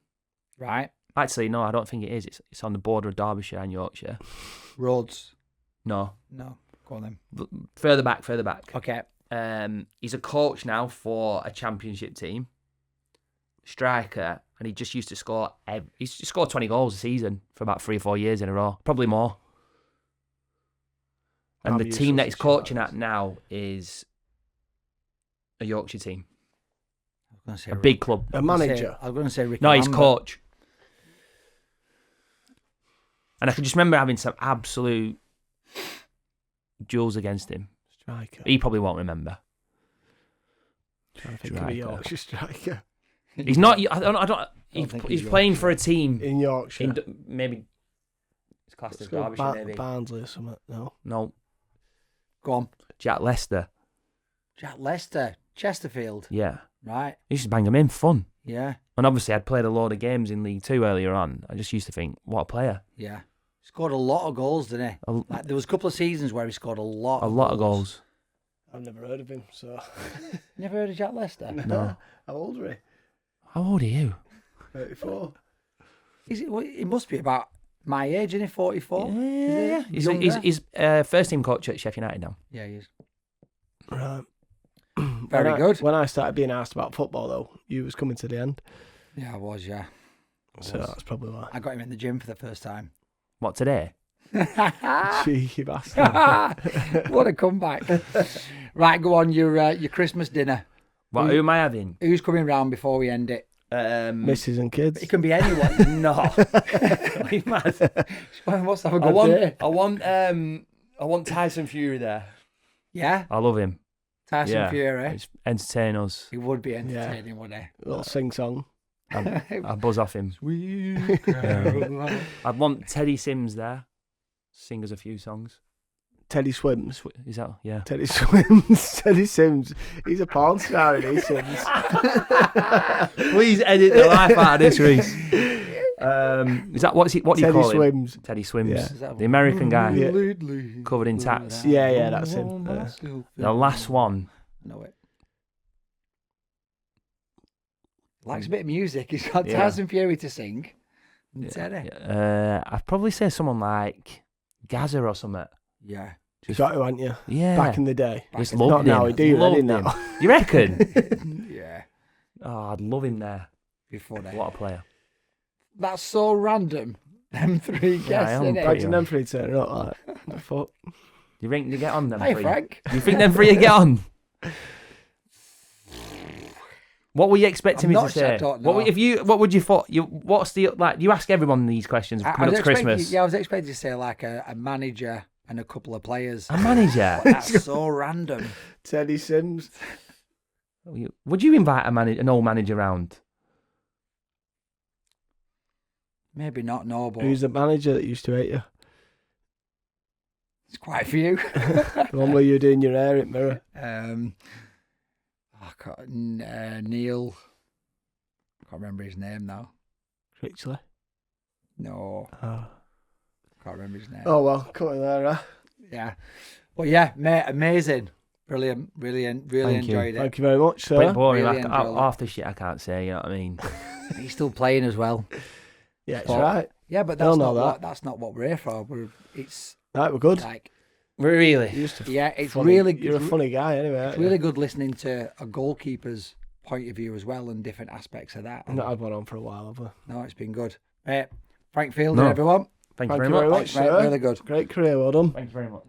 Right. Actually, no, I don't think it is. It's on the border of Derbyshire and Yorkshire. Rhodes. No. Go on then. Further back. Okay. He's a coach now for a championship team. Striker, and he just used to score. He's scored 20 goals a season for about 3 or 4 years in a row, probably more. And the team that he's coaching at now is a Yorkshire team. gonna say A big club. A manager. I was going to say Ricky No, he's Lambert. coach. And I can just remember having some absolute duels against him. Striker. He probably won't remember. Trying to think of a Striker. Yorkshire striker. He's not. I don't. think He's he's playing for a team. In Yorkshire. Maybe it's classed as Let's go Derbyshire. Maybe Barnsley or something. No. no. Go on. Jack Lester. Jack Lester, Chesterfield. Yeah, Right. he used to bang him in. Fun. Yeah. And obviously, I'd played a load of games in League Two earlier on. I just used to think, what a player. Yeah. Scored a lot of goals, didn't he? Like, there was a couple of seasons where he scored a lot. A lot of goals. I've never heard of him, so. Never heard of Jack Lester? No. How old are he? How old are you? 34. Is it? Well, he must be about my age, isn't he? 44. Yeah. Is it? He's first team coach at Sheffield United now. Yeah, he is. Right. Very good. When I started being asked about football, though, you was coming to the end. Yeah, I was. Yeah. So that's probably why. I got him in the gym for the first time. What, today? Cheeky bastard. What a comeback! Right, go on. Your Christmas dinner. What? Who am I having? Who's coming round before we end it? Misses and kids. It can be anyone. No. Are you mad? Let's have a good day. I want Tyson Fury there. Yeah, I love him. Tyson Fury. It's entertain us. He would be entertaining, wouldn't he? A little sing song. I buzz off him. Sweet Yeah. I'd want Teddy Sims there. Sing us a few songs. Teddy Swims. Is that yeah? Teddy Swims. Teddy Sims. He's a porn star, isn't he, Sims? Please edit the life out of this, Reese. Is that what do you Teddy call Swims. him? Teddy Swims. Yeah. Is that The American guy Yeah. covered in tats. Yeah, that's him. The last one. I know it. Likes a bit of music. He's got Yeah. Tyson Fury to sing. And Teddy. I'd probably say someone like Gaza or something. Yeah. Just got to, hadn't you? Yeah. Back in the day. Just in the loved Not him. now, do you? Loved Didn't him. now. You reckon? Yeah. Oh, I'd love him there. Before that. What a player. That's so random. Them three Yeah, I guests, am innit? pretty Imagine them three turning up like, what the fuck? You think they get on them Hey, three? Frank. You think them three get on? What were you expecting I'm me not to sure, I say? don't What know. would you? What would you thought? What's the like? You ask everyone these questions coming up to Christmas. I was expecting to say like a manager and a couple of players. A manager. But that's so random. Teddy Sims. Would you invite an old manager round? Maybe not, no, but Who's the manager that used to hate you? it's quite a few. The one where you're doing your hair at Mirror. Neil. Can't remember his name now. Critchley. No, Oh. can't remember his name. Oh well, cut it there, huh? Yeah. But yeah, mate, amazing. Brilliant. Really Thank you. enjoyed it. Thank you very much, sir. Pretty boring. Really enjoyed it. Half the shit I can't say. You know what I mean? He's still playing as well. Yeah, it's But- right. Yeah, but They'll that's know not that. what that's not what we're here for. It's Right, we're good. like Really? You're just a yeah, it's funny, really You're a funny guy, anyway. it's aren't you? really good listening to a goalkeeper's point of view as well and different aspects of that. I've not had one on for a while, have I? No, it's been good. Frank Fielder, No. everyone. Thank Thank you you very very much. much, Thanks, mate, sir. really good. Great career, well done. Thank you very much.